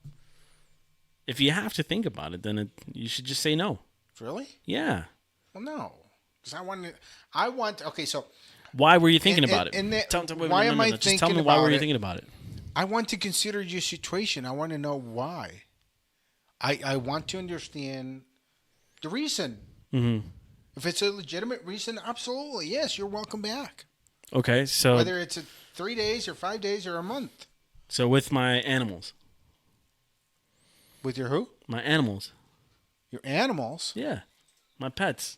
A: If you have to think about it, then you should just say no.
B: Really?
A: Yeah.
B: Well, no, because I want. Okay, so
A: Why were you thinking about it?
B: and
A: Why
B: am I
A: Just tell me
B: thinking
A: why were
B: about
A: you
B: it?
A: thinking about it?
B: I want to consider your situation. I want to know why. I want to understand the reason.
A: Mm-hmm.
B: If it's a legitimate reason, absolutely, yes, you're welcome back.
A: Okay, so
B: Whether it's 3 days or 5 days or a month.
A: with my animals.
B: With your who?
A: My animals.
B: Your animals?
A: Yeah. My pets.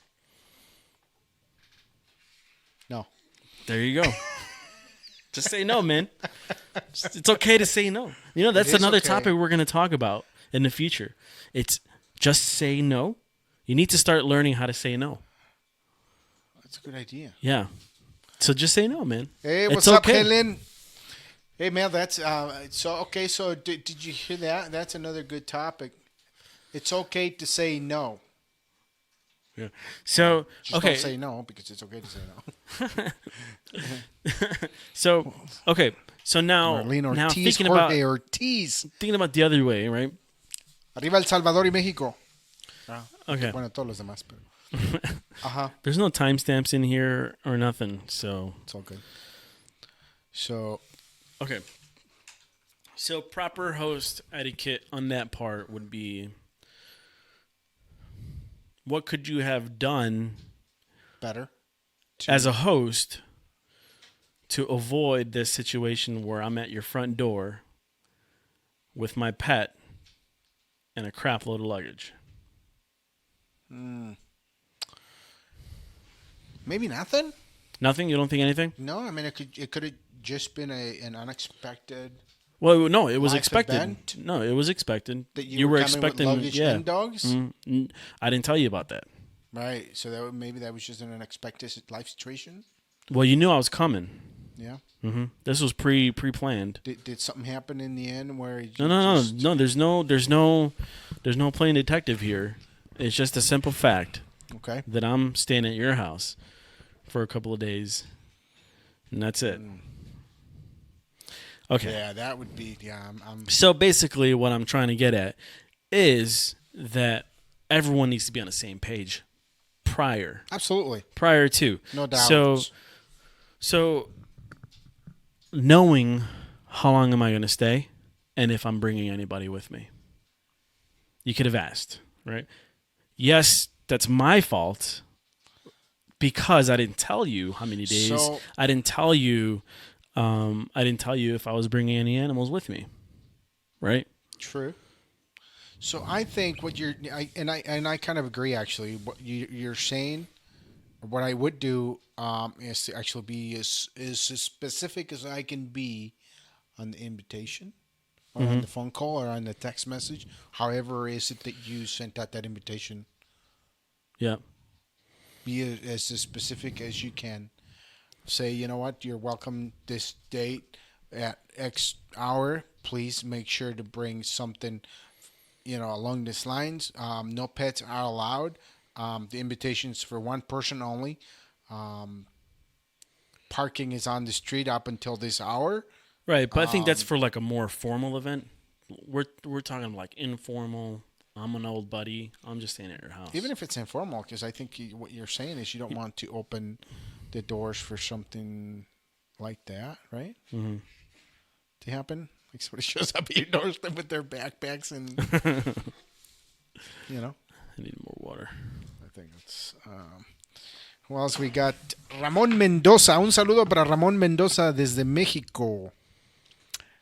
B: No.
A: There you go. Just say no, man. It's okay to say no. That's
B: It is
A: another
B: okay.
A: topic we're going to talk about in the future. It's just say no. You need to start learning how to say no.
B: That's a good idea.
A: Yeah. So just say no, man.
B: Hey,
A: It's
B: what's up,
A: okay.
B: Helen? Hey, man, that's so okay. So did you hear that? That's another good topic. It's okay to say no.
A: Yeah. So,
B: Just
A: okay.
B: don't say no because it's okay to say no.
A: So, okay. So now
B: Marlene Ortiz,
A: thinking
B: Jorge Ortiz.
A: about the other way, right?
B: Arriba El Salvador y México.
A: Okay.
B: Bueno, todos los demás, pero. Ajá.
A: There's no timestamps in here or nothing, so
B: It's all good. So,
A: okay. So proper host etiquette on that part would be, what could you have done
B: better.
A: as a host to avoid this situation where I'm at your front door with my pet and a crap load of luggage?
B: Maybe nothing?
A: Nothing? You don't think anything?
B: No, I mean, it could have just been an unexpected.
A: Well, no, it was
B: Life
A: expected.
B: event?
A: No, it was expected.
B: That you
A: were
B: were coming with
A: expecting,
B: luggage
A: yeah.
B: and dogs?
A: I didn't tell you about that.
B: Right. So maybe that was just an unexpected life situation?
A: Well, you knew I was coming.
B: Yeah.
A: This was pre-planned.
B: Did something happen in the end where you
A: No.
B: just-
A: There's no playing detective here. It's just a simple fact
B: Okay.
A: that I'm staying at your house for a couple of days, and that's it. Okay.
B: Yeah, that would be. Yeah, I'm
A: So basically, what I'm trying to get at is that everyone needs to be on the same page prior
B: absolutely
A: to.
B: no doubt.
A: So knowing how long am I going to stay and if I'm bringing anybody with me. You could have asked, right? Yes, that's my fault because I didn't tell you how many days.
B: So-
A: I didn't tell you. I didn't tell you if I was bringing any animals with me, right?
B: True. So I think what I kind of agree actually. What you're saying, what I would do is to actually be as specific as I can be on the invitation, or on the phone call, or on the text message. However, is it that you sent out that invitation?
A: Yeah.
B: Be as specific as you can. Say, you know what, you're welcome this date at X hour. Please make sure to bring something, along these lines. No pets are allowed. The invitation's for one person only. Parking is on the street up until this hour.
A: Right, but I think that's for like a more formal event. We're talking like informal. I'm an old buddy. I'm just staying at your house.
B: Even if it's informal, because I think what you're saying is you don't want to open the doors for something like that, right?
A: Mm-hmm.
B: To happen. Like somebody shows up at your doorstep with their backpacks and,
A: I need more water.
B: I think it's. Who else we got? Ramón Mendoza. Un saludo para Ramón Mendoza desde México.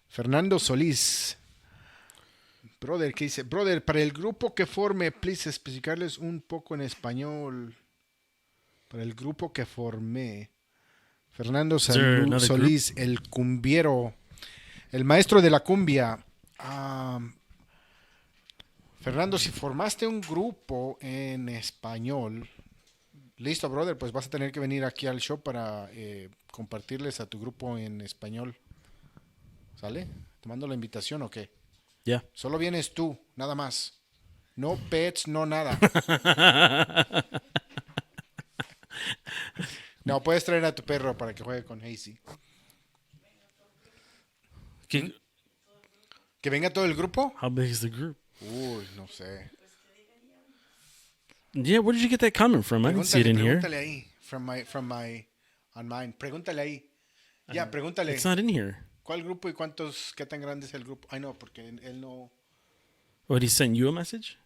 B: Fernando Solís. Brother, ¿qué dice? Brother, para el grupo que forme, please especificarles un poco en español. Para el grupo que formé. Fernando Solís, el cumbiero. El maestro de la cumbia. Fernando, si formaste un grupo en español, listo, brother, pues vas a tener que venir aquí al show para compartirles a tu grupo en español. ¿Sale? ¿Te mando la invitación o qué?
A: Ya.
B: Solo vienes tú, nada más. No pets, no nada. No, puedes traer a tu perro para que juegue con Hazy. ¿Que venga todo el grupo?
A: How big is the group?
B: Uy, no sé.
A: Yeah, where did you get that coming from? I didn't see it in here.
B: Pregúntale ahí. On mine. Pregúntale ahí. Ya, pregúntale.
A: It's not in here.
B: ¿Cuál grupo y qué tan grande es el grupo? Ay, no, porque él no...
A: What, he sent you a message?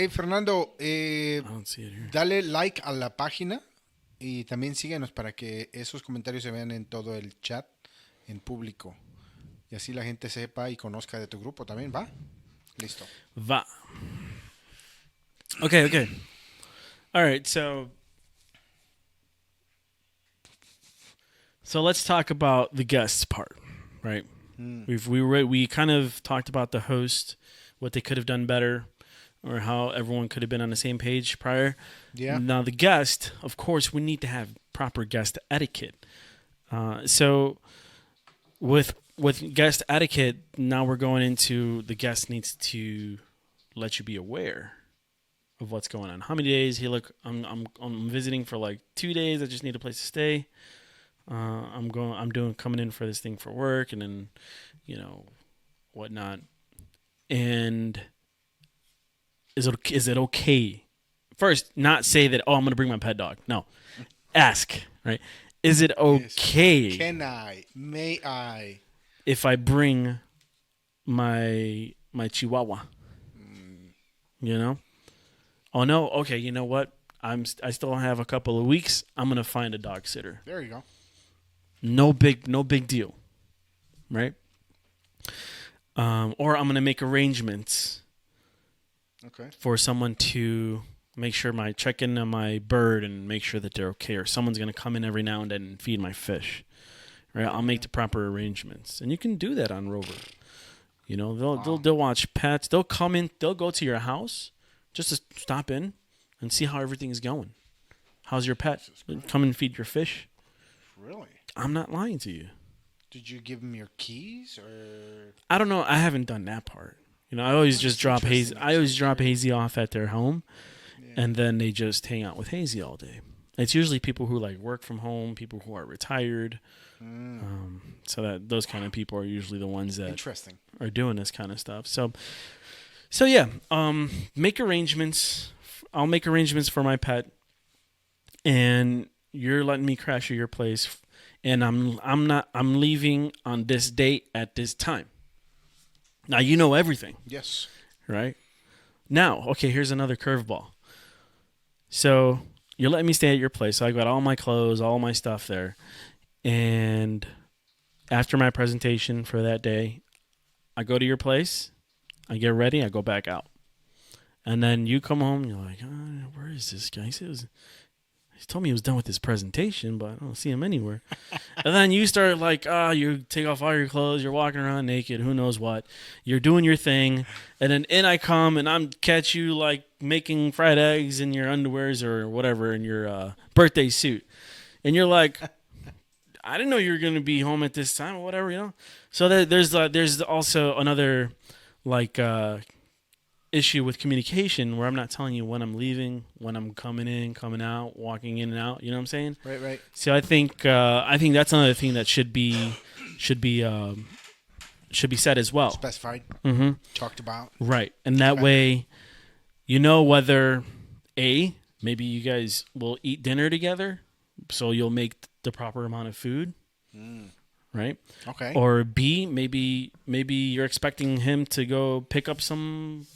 B: Fernando,
A: I don't see it here.
B: dale like a la página y también síguenos para que esos comentarios se vean en todo el chat, en público. Y así la gente sepa y conozca de tu grupo también, ¿va? Listo.
A: Va. Okay. All right, so let's talk about the guests part, right? We kind of talked about the host, what they could have done better, or how everyone could have been on the same page prior.
B: Yeah.
A: Now the guest, of course, we need to have proper guest etiquette. So with guest etiquette, now we're going into the guest needs to let you be aware of what's going on. How many days? Hey, look, I'm visiting for like 2 days. I just need a place to stay. I'm coming in for this thing for work, and then, whatnot. And is it okay? First, not say that, I'm going to bring my pet dog. No. Ask, right? Is it okay?
B: Can I? May I?
A: If I bring my Chihuahua? Oh no, okay, you know what? I still have a couple of weeks. I'm gonna find a dog sitter.
B: There you go.
A: No big deal, right? Or I'm gonna make arrangements.
B: Okay.
A: For someone to check in on my bird and make sure that they're okay, or someone's gonna come in every now and then and feed my fish. Right? I'll make the proper arrangements, and you can do that on Rover. They'll watch pets. They'll come in. They'll go to your house just to stop in and see how everything is going. How's your pet? Come and feed your fish.
B: Really?
A: I'm not lying to you.
B: Did you give them your keys or?
A: I don't know. I haven't done that part. I always just drop Hazy. I always drop Hazy off at their home, and then they just hang out with Hazy all day. It's usually people who work from home, people who are retired. So that those kind of people are usually the ones that are doing this kind of stuff. So yeah, make arrangements. I'll make arrangements for my pet, and you're letting me crash at your place, and I'm leaving on this date at this time. Now you know everything.
B: Yes.
A: Right? Now, okay, here's another curveball. So you're letting me stay at your place. So I got all my clothes, all my stuff there. And after my presentation for that day, I go to your place, I get ready, I go back out. And then you come home, and you're like, where is this guy? He told me he was done with his presentation, but I don't see him anywhere. And then you start like, you take off all your clothes, you're walking around naked, who knows what. You're doing your thing. And then in I come, and I'm catch you like making fried eggs in your underwears or whatever in your birthday suit. And you're like, I didn't know you were going to be home at this time or whatever, you know? So there's also another like issue with communication where I'm not telling you when I'm leaving, when I'm coming in, coming out, walking in and out. You know what I'm saying?
B: Right.
A: So I think that's another thing that should be said as well.
B: Specified.
A: Mm-hmm.
B: Talked about.
A: Right, and that way, you know whether maybe you guys will eat dinner together, so you'll make the proper amount of food. Right.
B: Okay.
A: Or B, maybe you're expecting him to go pick up some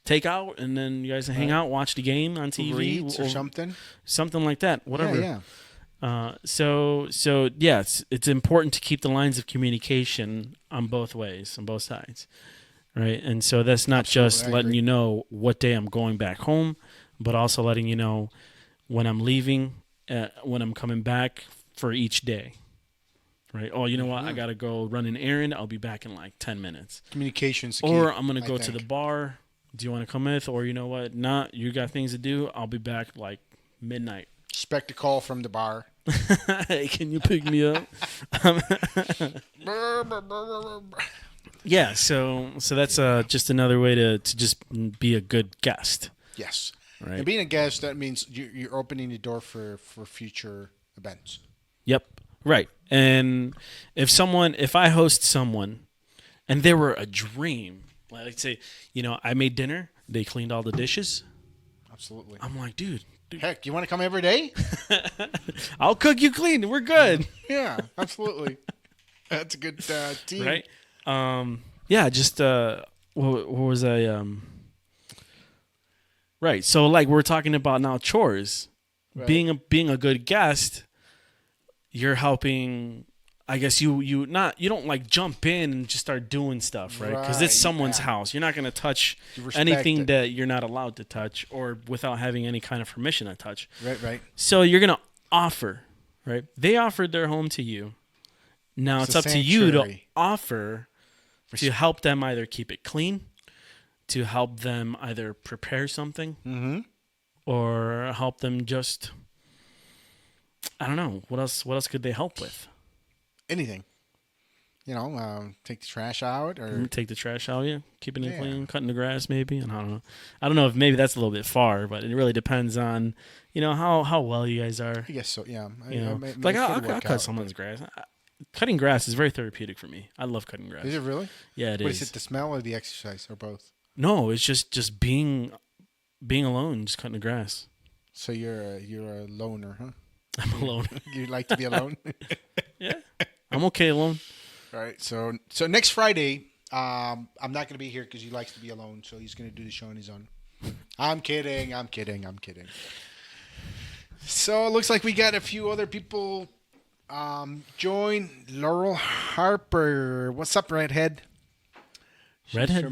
A: takeout, and then you guys hang out, watch the game on TV
B: Uber Eats or
A: something like that. Whatever.
B: Yeah.
A: So yes, it's important to keep the lines of communication on both ways, on both sides, right? And so that's not just letting you know what day I'm going back home, but also letting you know when I'm leaving, when I'm coming back for each day. Right. Oh, you know what? I got to go run an errand. I'll be back in like 10 minutes.
B: Communication's key.
A: Or I'm going to go to the bar. Do you want to come with? Or you know what? Not. You got things to do. I'll be back like midnight.
B: Expect a call from the bar.
A: Hey, can you pick me up? Yeah. So that's just another way to just be a good guest.
B: Yes.
A: Right.
B: And being a guest, that means you're opening the door for future events.
A: Yep. Right. And if I host someone and they were a dream, like let's say, I made dinner, they cleaned all the dishes.
B: Absolutely.
A: I'm like, dude.
B: Heck, you want to come every day?
A: I'll cook, you clean. We're good.
B: Yeah, absolutely. That's a good team.
A: Right. Yeah, just what was I right. So like we're talking about now chores. Right. Being a good guest, you're helping. I guess you don't like jump in and just start doing stuff, right? Because it's someone's house. You're not going to touch anything that you're not allowed to touch or without having any kind of permission to touch.
B: Right.
A: So you're going to offer, right? They offered their home to you. Now it's up to you to offer to help them either keep it clean, to help them either prepare something, or help them just, I don't know, what else could they help with?
B: Anything. Take the trash out or
A: take the trash out, keeping it clean, cutting the grass maybe. And I don't know if maybe that's a little bit far, but it really depends on, how well you guys are.
B: I guess so, yeah.
A: I'll cut someone's grass. Cutting grass is very therapeutic for me. I love cutting grass.
B: Is it really?
A: Yeah, it is.
B: What is it, the smell or the exercise or both?
A: No, it's just being alone, just cutting the grass.
B: So you're a loner, huh?
A: I'm a loner.
B: You like to be alone?
A: Yeah. I'm okay alone.
B: All right. So next Friday, I'm not going to be here because he likes to be alone. So he's going to do the show on his own. I'm kidding. So it looks like we got a few other people join. Laurel Harper. What's up, Redhead?
A: Redhead?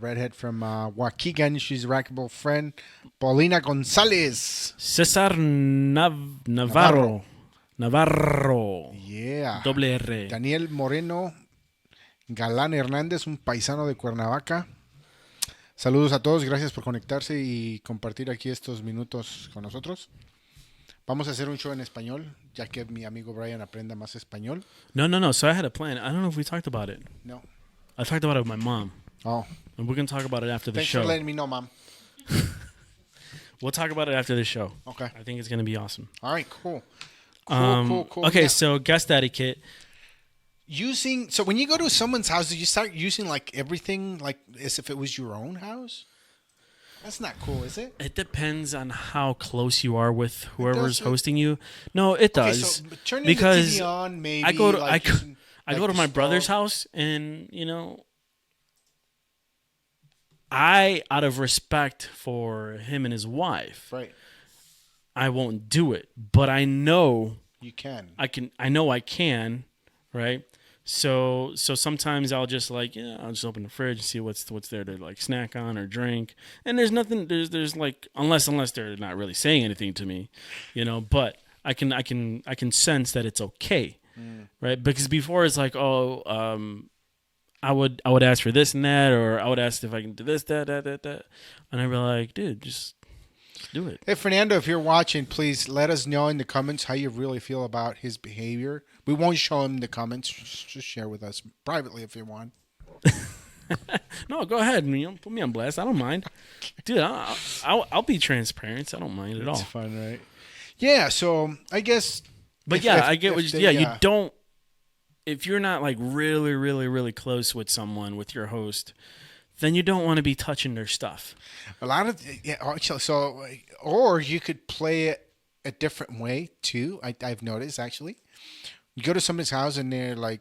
B: Redhead from Waukegan. She's a rackable friend. Paulina Gonzalez.
A: Cesar Navarro.
B: Yeah.
A: Doble R.
B: Daniel Moreno. Galán Hernández, un paisano de Cuernavaca. Saludos a todos. Gracias por conectarse y compartir aquí estos minutos con nosotros. Vamos a hacer un show en español, ya que mi amigo Brian aprenda más español.
A: No. So I had a plan. I don't know if we talked about it.
B: No.
A: I talked about it with my mom.
B: Oh.
A: And we're going to talk about it after the show.
B: Thanks for letting me know, Mom.
A: We'll talk about it after the show.
B: Okay.
A: I think it's going to be awesome.
B: All right, cool. Cool.
A: Okay, so guest etiquette.
B: So when you go to someone's house, do you start using like everything like as if it was your own house? That's not cool, is it?
A: It depends on how close you are with whoever's hosting you. No, it does.
B: So turn
A: because
B: the TV on, maybe.
A: I go to my brother's house, and I, out of respect for him and his wife,
B: right,
A: I won't do it, but I know
B: You can.
A: I know I can, right? So sometimes I'll just like, yeah, I'll just open the fridge and see what's there to like snack on or drink. And there's nothing there's like unless they're not really saying anything to me, but I can sense that it's okay. Right? Because before it's like, oh, I would ask for this and that, or I would ask if I can do this, that, and I'd be like, dude, just do it.
B: Hey, Fernando, if you're watching, please let us know in the comments how you really feel about his behavior. We won't show him the comments. Just share with us privately if you want.
A: No, go ahead. Put me on blast. I don't mind, dude. I'll be transparent. I don't mind at all.
B: It's fun, right? Yeah. So I guess.
A: But I get what you don't. If you're not like really, really, really close with someone, with your host, then you don't want to be touching their stuff.
B: A lot of actually, so or you could play it a different way too. I've noticed actually. You go to somebody's house and they're like,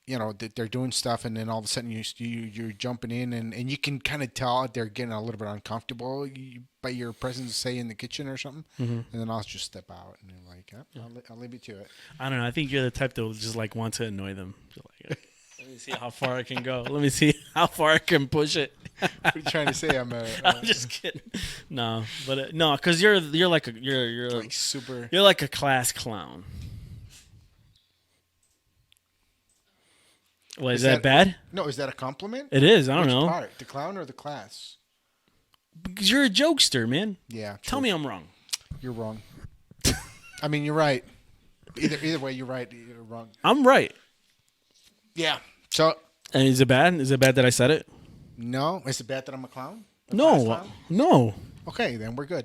B: they're doing stuff, and then all of a sudden you're jumping in, and you can kind of tell they're getting a little bit uncomfortable by your presence, say in the kitchen or something, and then I'll just step out and you're like, I'll leave you to it.
A: I don't know. I think you're the type that will just like want to annoy them. Like, let me see how far I can go. Let me see how far I can push it.
B: What are you trying to say? I'm
A: just kidding. No, but no, because you're like you're
B: like super.
A: You're like a class clown. What, is that bad?
B: No, is that a compliment?
A: It is. I don't
B: Which
A: know.
B: part? The clown or the class?
A: Because you're a jokester, man.
B: Yeah. True.
A: Tell me I'm wrong.
B: You're wrong. I mean, you're right. Either way, you're right. You're wrong.
A: I'm right.
B: Yeah. So.
A: And is it bad? Is it bad that I said it?
B: No. Is it bad that I'm a clown?
A: No. No.
B: Okay, then we're good.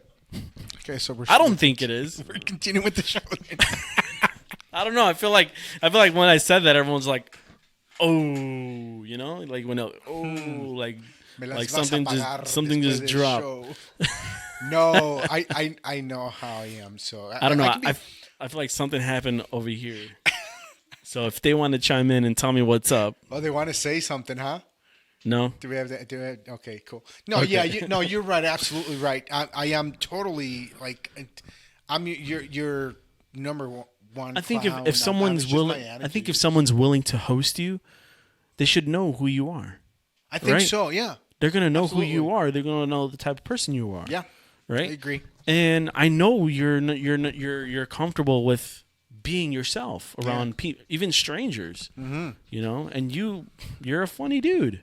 B: Okay, so
A: I don't think it is.
B: We're continuing with the show.
A: I don't know. I feel like when I said that, everyone's like, oh, like when like something just dropped.
B: No, I know how I am. So
A: I don't know. I feel like something happened over here. So if they want to chime in and tell me what's up.
B: Oh, they want to say something, huh?
A: No.
B: Do we have that? Okay, cool. No, okay. Yeah, you're right. Absolutely right. I am totally like, I'm your number one.
A: I think if someone's willing, if someone's willing to host you, they should know who you are.
B: I think so. Yeah.
A: They're gonna know who you are. They're gonna know the type of person you are.
B: Yeah.
A: Right.
B: I agree.
A: And I know you're comfortable with being yourself around people, even strangers. Mm-hmm. And you're a funny dude.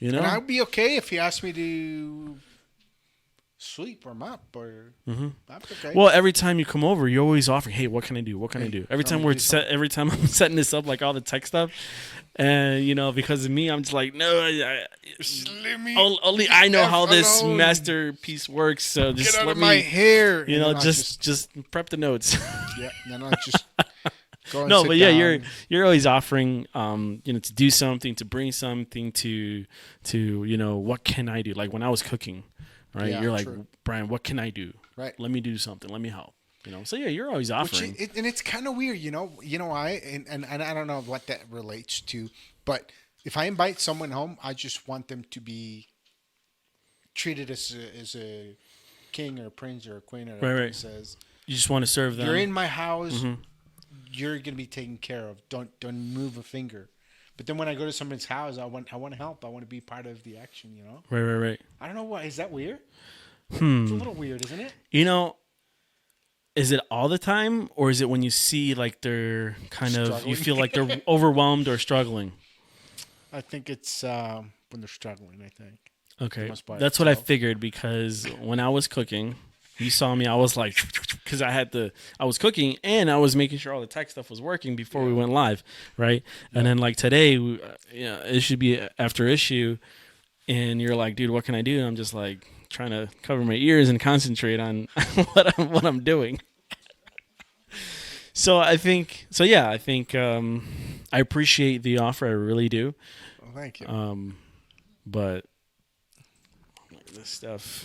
B: And I'd be okay if he asked me to sweep or mop or that's okay.
A: Well, every time you come over, you always offer, "Hey, what can I do? What can I do?" Every time I'm setting this up, like all the tech stuff, and because of me, I'm just like, no, only I know how this masterpiece works. So just
B: get out
A: let
B: of
A: me,
B: my hair.
A: Just prep the notes.
B: Yeah, then I'll just.
A: No, but yeah, you're always offering, to do something, to bring something, to what can I do? Like when I was cooking, right?
B: Yeah,
A: you're like,
B: true.
A: Brian, what can I do?
B: Right.
A: Let me do something. Let me help. So yeah, you're always offering.
B: And it's kind of weird, and I don't know what that relates to, but if I invite someone home, I just want them to be treated as a king or a prince or a queen or whatever it says.
A: You just want to serve them.
B: You're in my house. Mm-hmm. You're gonna be taken care of. Don't move a finger. But then when I go to somebody's house, I want to help. I want to be part of the action.
A: Right.
B: I don't know why. Is that weird? It's a little weird, isn't it?
A: Is it all the time, or is it when you see like they're you feel like they're overwhelmed or struggling?
B: I think it's when they're struggling. I think.
A: Okay, that's what I figured, because when I was cooking. You saw me. I was like, because I was cooking and I was making sure all the tech stuff was working before we went live, right? Yeah. And then like today, it should be after issue, and you're like, dude, what can I do? And I'm just like trying to cover my ears and concentrate on what I'm doing. I think I appreciate the offer. I really do.
B: Well, thank you.
A: But this stuff.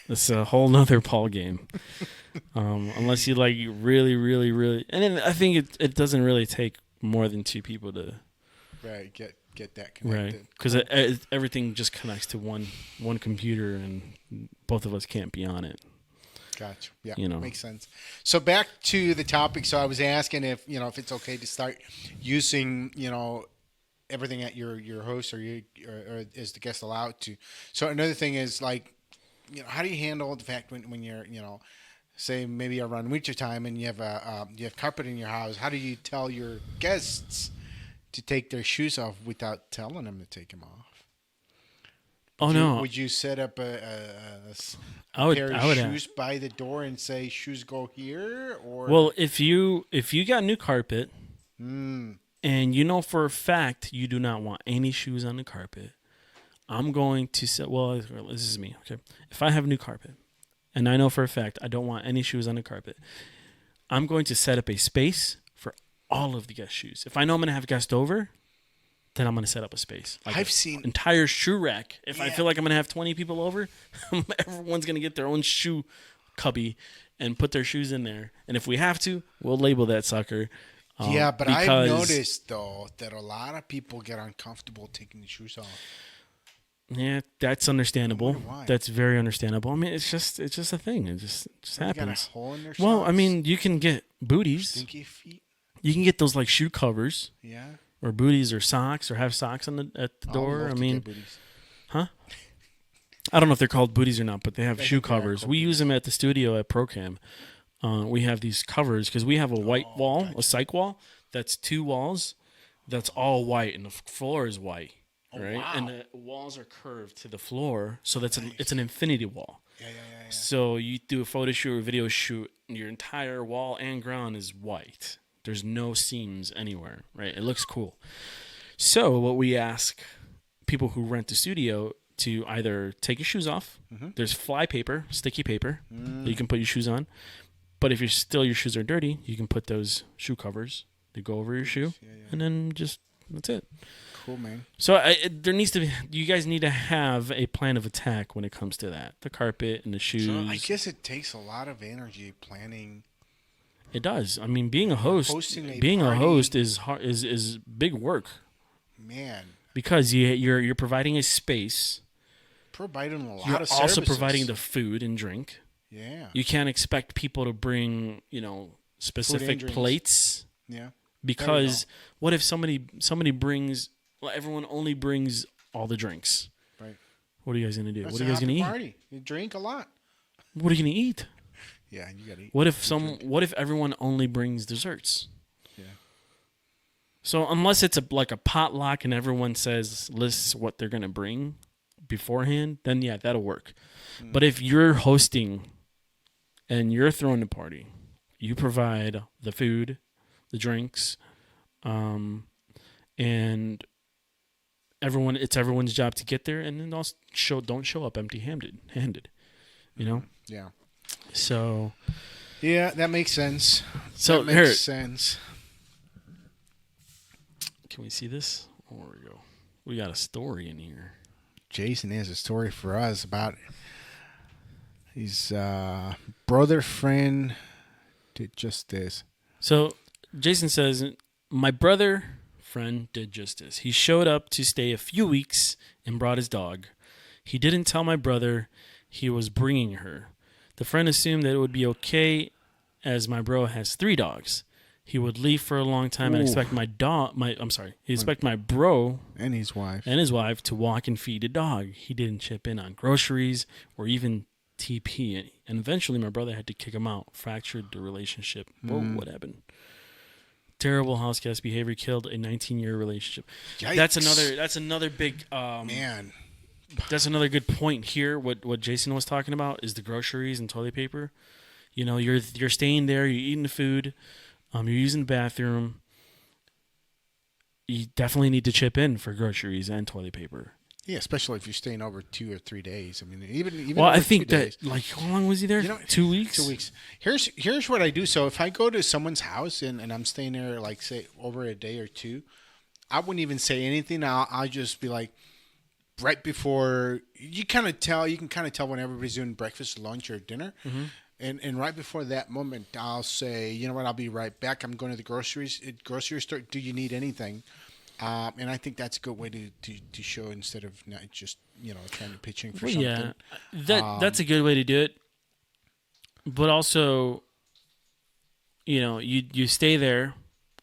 A: It's a whole nother ball game. Unless you like really, really, really, and then I think it doesn't really take more than two people to
B: get that connected.
A: Right, because everything just connects to one computer, and both of us can't be on it.
B: Gotcha. Yeah,
A: You know.
B: makes sense. So back to the topic. So I was asking if it's okay to start using everything at your host or is the guest allowed to. So another thing is like how do you handle the fact when you're say maybe around winter time and you have carpet in your house? How do you tell your guests to take their shoes off without telling them to take them off?
A: Oh no,
B: Would you set up
A: I would.
B: pair of
A: I would.
B: shoes by the door and say shoes go here? Or
A: Well, if you got new carpet,
B: Mm,
A: and you know for a fact you do not want any shoes on the carpet, I'm going to set. Well, this is me. Okay, if I have new carpet, and I know for a fact I don't want any shoes on the carpet, I'm going to set up a space for all of the guest shoes. If I know I'm going to have guests over, then I'm going to set up a space. Like
B: I've
A: an
B: seen
A: entire shoe rack. If I
B: Yeah.
A: feel like I'm going to have 20 people over, everyone's going to get their own shoe cubby and put their shoes in there. And if we have to, we'll label that sucker.
B: Yeah, but I've
A: because-
B: noticed though that a lot of people get uncomfortable taking the shoes off.
A: Yeah, that's understandable.
B: wonder why.
A: That's very understandable. I mean, it's just a thing. It just
B: They got a
A: happens.
B: hole in their
A: Well, I
B: socks?
A: mean, you can get booties.
B: Stinky feet.
A: You can get those like shoe covers
B: Yeah.
A: or booties or socks or have socks on at the
B: I'll
A: door.
B: love
A: I
B: to
A: mean,
B: get booties.
A: I don't know if they're called booties or not, but they have
B: I
A: shoe
B: think they are
A: covers.
B: called
A: We use them at the studio at Procam. We have these covers because we have a white wall, a psych wall. That's 2 walls. That's all white, and the floor is white, right?
B: wow.
A: And the walls are curved to the floor, so it's an infinity wall.
B: Yeah.
A: So you do a photo shoot or video shoot, and your entire wall and ground is white. There's no seams anywhere, right? It looks cool. So what we ask people who rent the studio to either take your shoes off.
B: Mm-hmm.
A: There's fly paper, sticky paper that you can put your shoes on. But if your shoes are dirty, you can put those shoe covers that go over your shoe, and then that's it.
B: Cool, man.
A: So you guys need to have a plan of attack when it comes to that. The carpet and the shoes.
B: So I guess it takes a lot of energy planning.
A: It does. I mean, being a host,
B: Hosting a
A: being a
B: party.
A: host is hard, is big work
B: Man,
A: because you're providing a space.
B: providing a lot
A: You're
B: of
A: also
B: services.
A: providing the food and drink.
B: Yeah.
A: You can't expect people to bring specific
B: drinks.
A: plates
B: Yeah.
A: because what if somebody brings? Well, everyone only brings all the drinks.
B: Right.
A: What are you guys gonna do?
B: That's
A: What are
B: a
A: you guys gonna
B: happy
A: eat?
B: party. You drink a lot.
A: What are you gonna eat?
B: Yeah, you gotta eat.
A: What if everyone only brings desserts?
B: Yeah.
A: So unless it's like a potluck and everyone lists what they're gonna bring beforehand, then yeah, that'll work. But if you're hosting and you're throwing a party, you provide the food, the drinks, and it's everyone's job to get there, and then also don't show up empty-handed. You know.
B: Yeah.
A: So.
B: Yeah, that makes sense.
A: So
B: that
A: here,
B: makes sense.
A: can we see this? Oh, there we go. We got a story in here.
B: Jason has a story for us about his brother friend did just this.
A: So Jason says, my brother friend did just this. He showed up to stay a few weeks and brought his dog. He didn't tell my brother he was bringing her. The friend assumed that it would be okay as my bro has 3 dogs. He would leave for a long time and expect he'd expect my bro
B: And his wife.
A: and his wife to walk and feed a dog. He didn't chip in on groceries or even TP. And eventually my brother had to kick him out, fractured the relationship. Whoa, what happened? Terrible house guest behavior killed a 19-year relationship.
B: Yikes.
A: That's another big
B: Man.
A: that's another good point here. What Jason was talking about is the groceries and toilet paper. You know, you're staying there, you're eating the food, you're using the bathroom. You definitely need to chip in for groceries and toilet paper.
B: Yeah, especially if you're staying over 2 or 3 days. I mean, even
A: Well,
B: over
A: I think
B: 2
A: that
B: days.
A: like how long was he there? 2 weeks.
B: 2 weeks. Here's what I do. So if I go to someone's house and I'm staying there like say over a day or two, I wouldn't even say anything. I'll just be like, right before you can kind of tell when everybody's doing breakfast, lunch, or dinner.
A: Mm-hmm.
B: And right before that moment, I'll say, you know what, I'll be right back. I'm going to the grocery store. Do you need anything? And I think that's a good way to show instead of not just trying to pitch in for
A: Well,
B: something.
A: yeah, that's a good way to do it. but also, you stay there,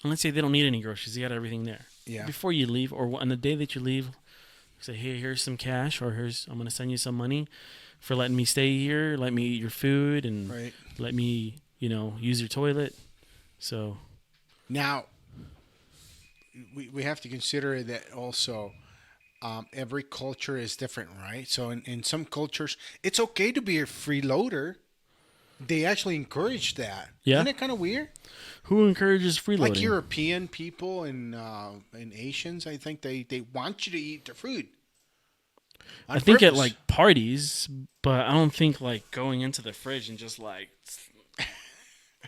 A: and let's say they don't need any groceries. You got everything there.
B: Yeah.
A: Before you leave, or on the day that you leave, say, hey, here's some cash, or I'm going to send you some money for letting me stay here, let me eat your food, and
B: Right.
A: let me, use your toilet. So
B: Now, we have to consider that also. Every culture is different, right? So in some cultures, it's okay to be a freeloader. They actually encourage that.
A: Yeah.
B: Isn't it kind of weird?
A: who encourages freeloading?
B: Like European people and Asians, I think they want you to eat their food. On
A: I think at
B: purpose.
A: like parties, but I don't think like going into the fridge and just like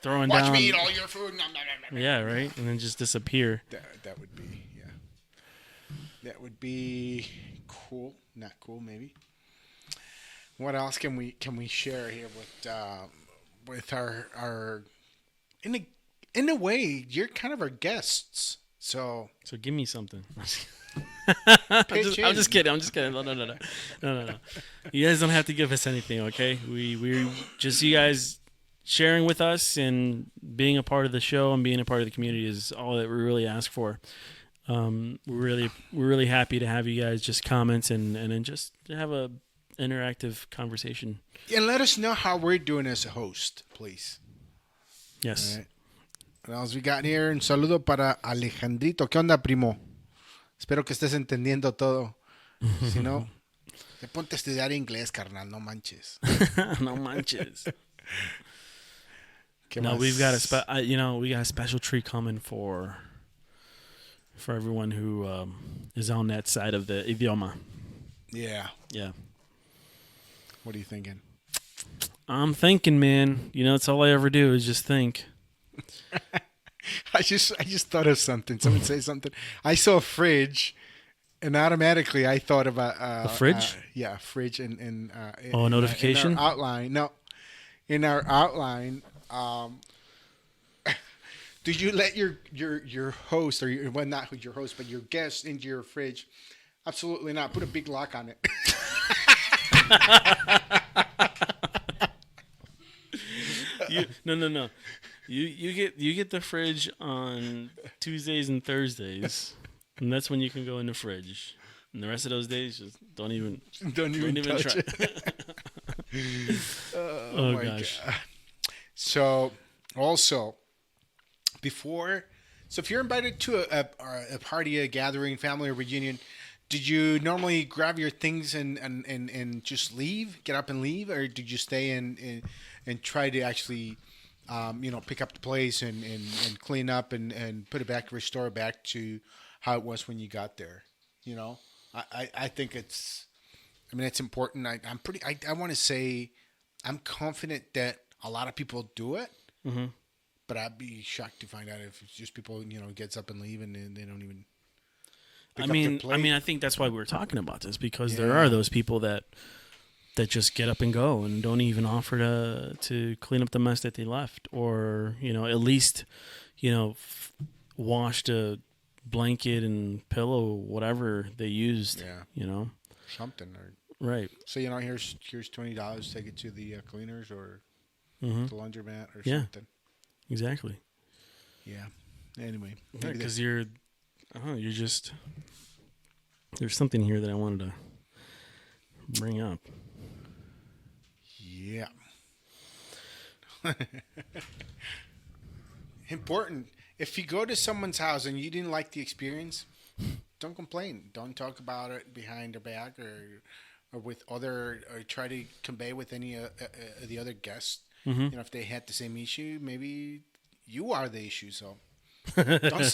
A: throwing
B: Watch
A: down.
B: me eat all your food. Nom, nom, nom, nom.
A: Yeah, right, and then just disappear.
B: That would be That would be cool. Not cool, maybe. What else can we share here with our in a way you're kind of our guests. So
A: So give me something.
B: pitch
A: I'm just
B: in.
A: kidding. I'm just kidding. No. You guys don't have to give us anything, okay? We just you guys sharing with us and being a part of the show and being a part of the community is all that we really ask for. We're really happy to have you guys just comment and then just have a interactive conversation.
B: And let us know how we're doing as a host, please.
A: Yes.
B: All right. What else we got here? Un saludo para Alejandrito. ¿Qué onda, primo? Espero que estés entendiendo todo. Si no, te ponte a estudiar inglés, carnal. No manches.
A: No manches.
B: ¿Qué
A: No,
B: más?
A: we've got we got a special treat coming for everyone who is on that side of the idioma.
B: Yeah.
A: Yeah.
B: What are you thinking?
A: I'm thinking, man. It's all I ever do is just think.
B: I just thought of something. Someone say something. I saw a fridge, and automatically I thought about
A: A fridge?
B: Yeah, a fridge and
A: A notification?
B: in our outline. No, in our outline. Do you let your host or not your host but your guest into your fridge? Absolutely not. Put a big lock on it.
A: No. You get the fridge on Tuesdays and Thursdays, and that's when you can go in the fridge. And the rest of those days, just don't even
B: Don't even touch
A: try.
B: it.
A: Oh
B: my
A: gosh.
B: God. So also before, so if you're invited to a party, a gathering, family or reunion, did you normally grab your things and just leave, get up and leave, or did you stay and try to actually pick up the place and clean up and put it back, restore it back to how it was when you got there? I think it's important. I want to say I'm confident that a lot of people do it,
A: Mm-hmm.
B: but I'd be shocked to find out if it's just people gets up and leave and they don't even. Pick
A: I
B: up their
A: mean,
B: plate.
A: I think that's why we were talking about this, because there
B: Yeah.
A: are those people that just get up and go and don't even offer to clean up the mess that they left, or at least washed a blanket and pillow, whatever they used.
B: Yeah. Something or
A: Right.
B: so here's $20. Take it to the cleaners or
A: Mm-hmm.
B: the laundromat or
A: Yeah.
B: something.
A: Exactly.
B: Yeah. Anyway, maybe
A: Because you're just. There's something here that I wanted to bring up.
B: yeah. Important. If you go to someone's house and you didn't like the experience, don't complain. Don't talk about it behind their back or with other, or try to convey with any of the other guests.
A: Mm-hmm.
B: If they had the same issue, maybe you are the issue. So don't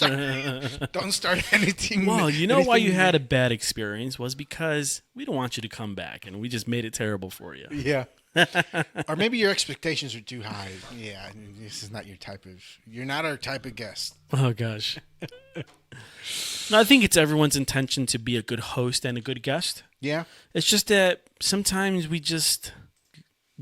B: start anything.
A: Well, you know why you
B: anything-
A: had a bad experience was because we don't want you to come back, and we just made it terrible for you.
B: Yeah. Or maybe your expectations are too high. Yeah, this is not your type of. You're not our type of guest.
A: Oh gosh. No, I think it's everyone's intention to be a good host and a good guest.
B: Yeah.
A: It's just that sometimes we just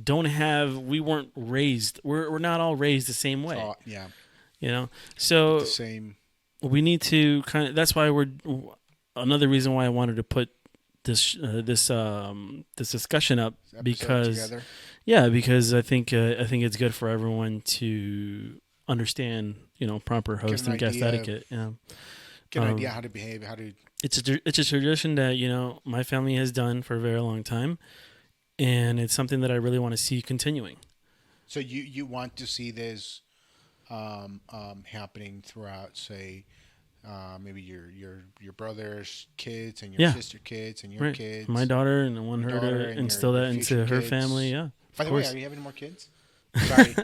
A: don't have. We weren't raised. We're not all raised the same way.
B: Oh, yeah.
A: So
B: The same.
A: we need to kind of. That's why another reason why I wanted to put this discussion up
B: Episode
A: because
B: together.
A: because I think it's good for everyone to understand proper host
B: an
A: and guest
B: idea of-
A: etiquette. Yeah,
B: Get an idea how to behave, how to.
A: it's a tradition that my family has done for a very long time, and it's something that I really want to see continuing.
B: So you want to see this happening throughout, say, maybe your brother's kids and your
A: Yeah.
B: sister kids and your
A: Right,
B: kids.
A: my daughter, and I want her
B: daughter
A: to
B: and
A: instill
B: your
A: that into
B: future
A: her
B: kids.
A: family. Yeah,
B: By
A: of
B: the way,
A: course.
B: are you having more kids? Sorry.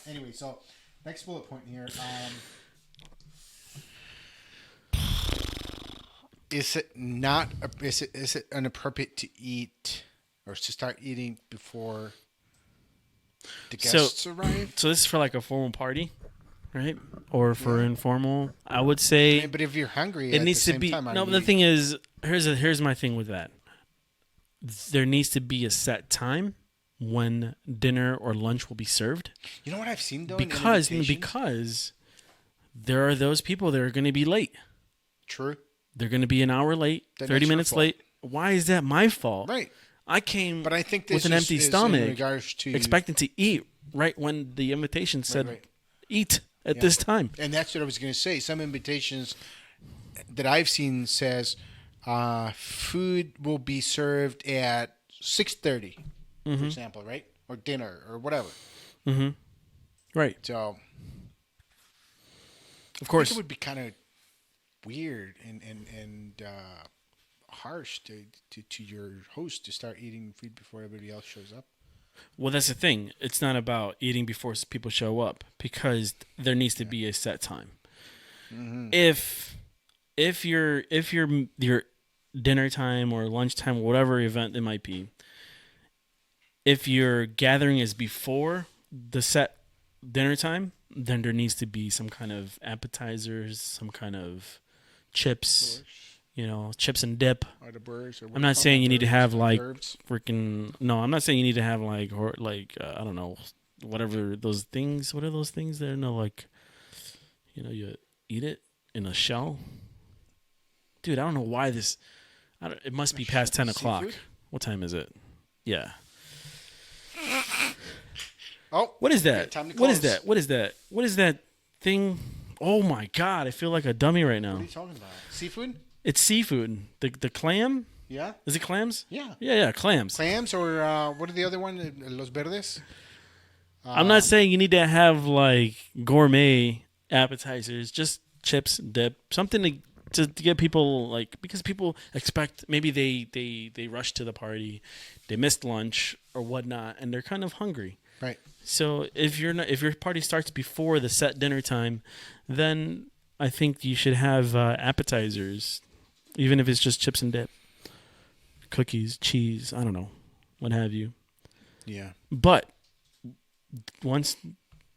B: Anyway, so next bullet point here. Is it not? Is it inappropriate to eat or to start eating before the guests arrive?
A: So this is for like a formal party, right? Or for informal. I would say
B: But if you're hungry,
A: it
B: at
A: needs
B: the
A: to
B: same
A: be.
B: time,
A: No, but the thing is, here's my thing with that. There needs to be a set time when dinner or lunch will be served,
B: you know what I've seen though. in
A: because
B: invitations?
A: there are those people that are going to be late.
B: True.
A: They're going to be an hour late,
B: Then
A: 30
B: that's your
A: minutes
B: fault.
A: late. Why is that my fault?
B: Right.
A: I came
B: But I think this
A: with an
B: is-
A: empty
B: is in
A: stomach,
B: regards to
A: expecting to eat right when the invitation said
B: right.
A: eat at
B: Yeah.
A: this time.
B: And that's what I was going to say. Some invitations that I've seen says food will be served at 6:30, for example, right? Or dinner or whatever.
A: Right.
B: So
A: Of
B: I think
A: course.
B: it would be kind of weird and harsh to your host to start eating food before everybody else shows up.
A: Well, that's the thing. It's not about eating before people show up, because there needs to be a set time. If your dinner time or lunchtime or whatever event it might be, if your gathering is before the set dinner time, then there needs to be some kind of appetizers, some kind of chips, chips and dip.
B: Or the burgers, or what
A: I'm
B: do
A: not
B: call
A: saying
B: them?
A: you need to
B: Burgers,
A: have like
B: herbs.
A: freaking. No, I'm not saying you need to have like I don't know, whatever those things. What are those things there? No, like, you eat it in a shell. Dude, I don't know why this. It must be past 10 o'clock.
B: Seafood?
A: What time is it? Yeah.
B: Oh,
A: What is that?
B: time to
A: What is
B: close.
A: that? What is that? What is that thing? Oh my God! I feel like a dummy right now.
B: What are you talking about? Seafood?
A: It's seafood. The clam.
B: Yeah.
A: Is it clams?
B: Yeah.
A: Yeah, clams.
B: Clams or what are the other one? Los verdes.
A: I'm not saying you need to have like gourmet appetizers, just chips, dip, something to get people, like, because people expect, maybe they rush to the party, they missed lunch or whatnot, and they're kind of hungry.
B: Right.
A: So if your party starts before the set dinner time, then I think you should have appetizers, even if it's just chips and dip, cookies, cheese, I don't know, what have you.
B: Yeah.
A: But once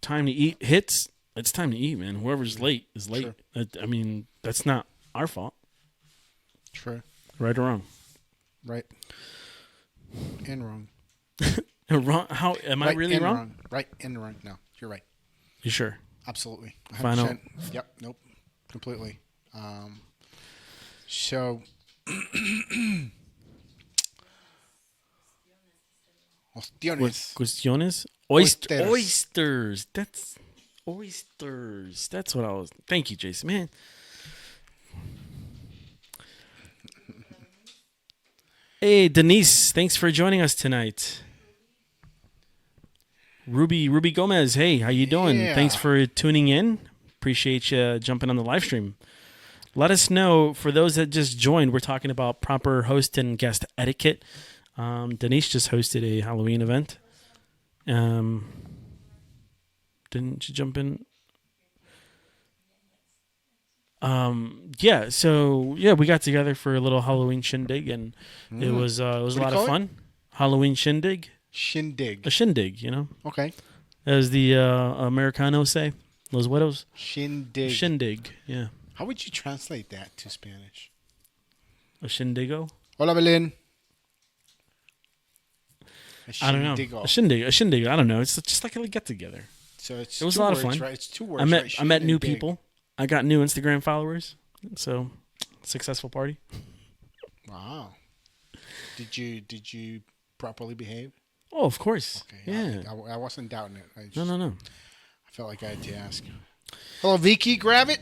A: time to eat hits, it's time to eat, man. Whoever's late is late. I mean, that's not our fault,
B: True.
A: right or wrong.
B: Right. And wrong.
A: Wrong? How am I
B: Right
A: really
B: and
A: wrong?
B: Right and wrong. No, you're right.
A: You sure?
B: Absolutely.
A: Final.
B: 100%. Yep. Nope. Completely. So. Ostiones.
A: Cuestiones?
B: Oysters.
A: Oysters. That's oysters. That's what I was. Thank you, Jason. Man. Hey, Denise. Thanks for joining us tonight. Ruby Gomez. Hey, how you doing?
B: Yeah.
A: Thanks for tuning in. Appreciate you jumping on the live stream. Let us know, for those that just joined, we're talking about proper host and guest etiquette. Denise just hosted a Halloween event. Didn't you jump in? Yeah, we got together for a little Halloween shindig, and it was a
B: do
A: lot
B: you
A: of
B: call it?
A: fun. Halloween shindig,
B: Shindig.
A: a shindig,
B: Okay.
A: as the Americanos say, los güeros.
B: Shindig.
A: Shindig, yeah,
B: How would you translate that to Spanish?
A: a shindigo.
B: Hola, Belén. A
A: I don't know,
B: shindigo.
A: a shindig. I don't know. It's just like a get together.
B: So it's
A: It was a
B: two
A: lot of
B: words,
A: fun.
B: Right? It's two words.
A: I met
B: right?
A: I met
B: Shin
A: new
B: and dig.
A: people. I got new Instagram followers. So, successful party.
B: Wow. Did you properly behave?
A: Oh, of course.
B: Okay.
A: Yeah.
B: I wasn't doubting it.
A: No.
B: I felt like I had to ask. Hello, Vicky. Grab it.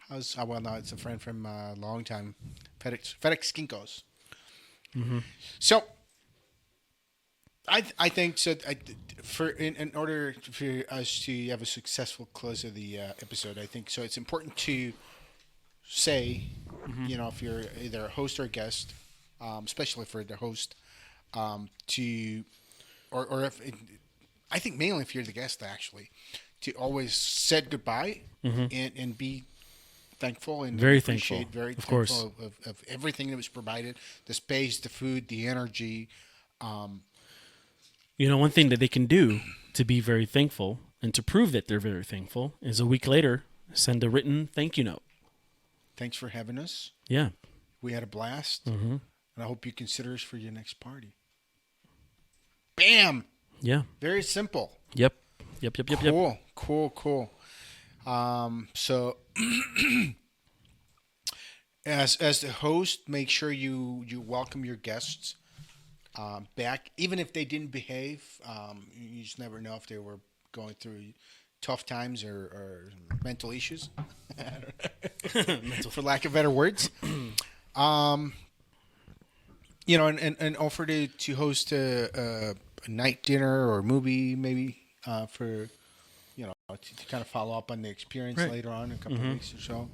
B: How's? Well, no, it's a friend from a long time. FedEx Kinkos.
A: Mm-hmm.
B: So, I think so. For in order for us to have a successful close of the episode, I think so. It's important to say, if you're either a host or a guest, especially for the host, to or if I think mainly if you're the guest actually, to always said goodbye and be thankful and
A: Very
B: appreciate
A: thankful,
B: very
A: of course.
B: thankful of everything that was provided, the space, the food, the energy.
A: One thing that they can do to be very thankful and to prove that they're very thankful is a week later send a written thank you note.
B: Thanks for having us.
A: Yeah.
B: We had a blast,
A: Mm-hmm.
B: and I hope you consider us for your next party. Bam!
A: Yeah.
B: Very simple.
A: Yep.
B: Cool. So, as the host, make sure you welcome your guests back, even if they didn't behave. You just never know if they were going through tough times or mental issues, for lack of better words. And offer to host a night dinner or movie maybe for to kind of follow up on the experience
A: Right.
B: later on in a couple of weeks or so.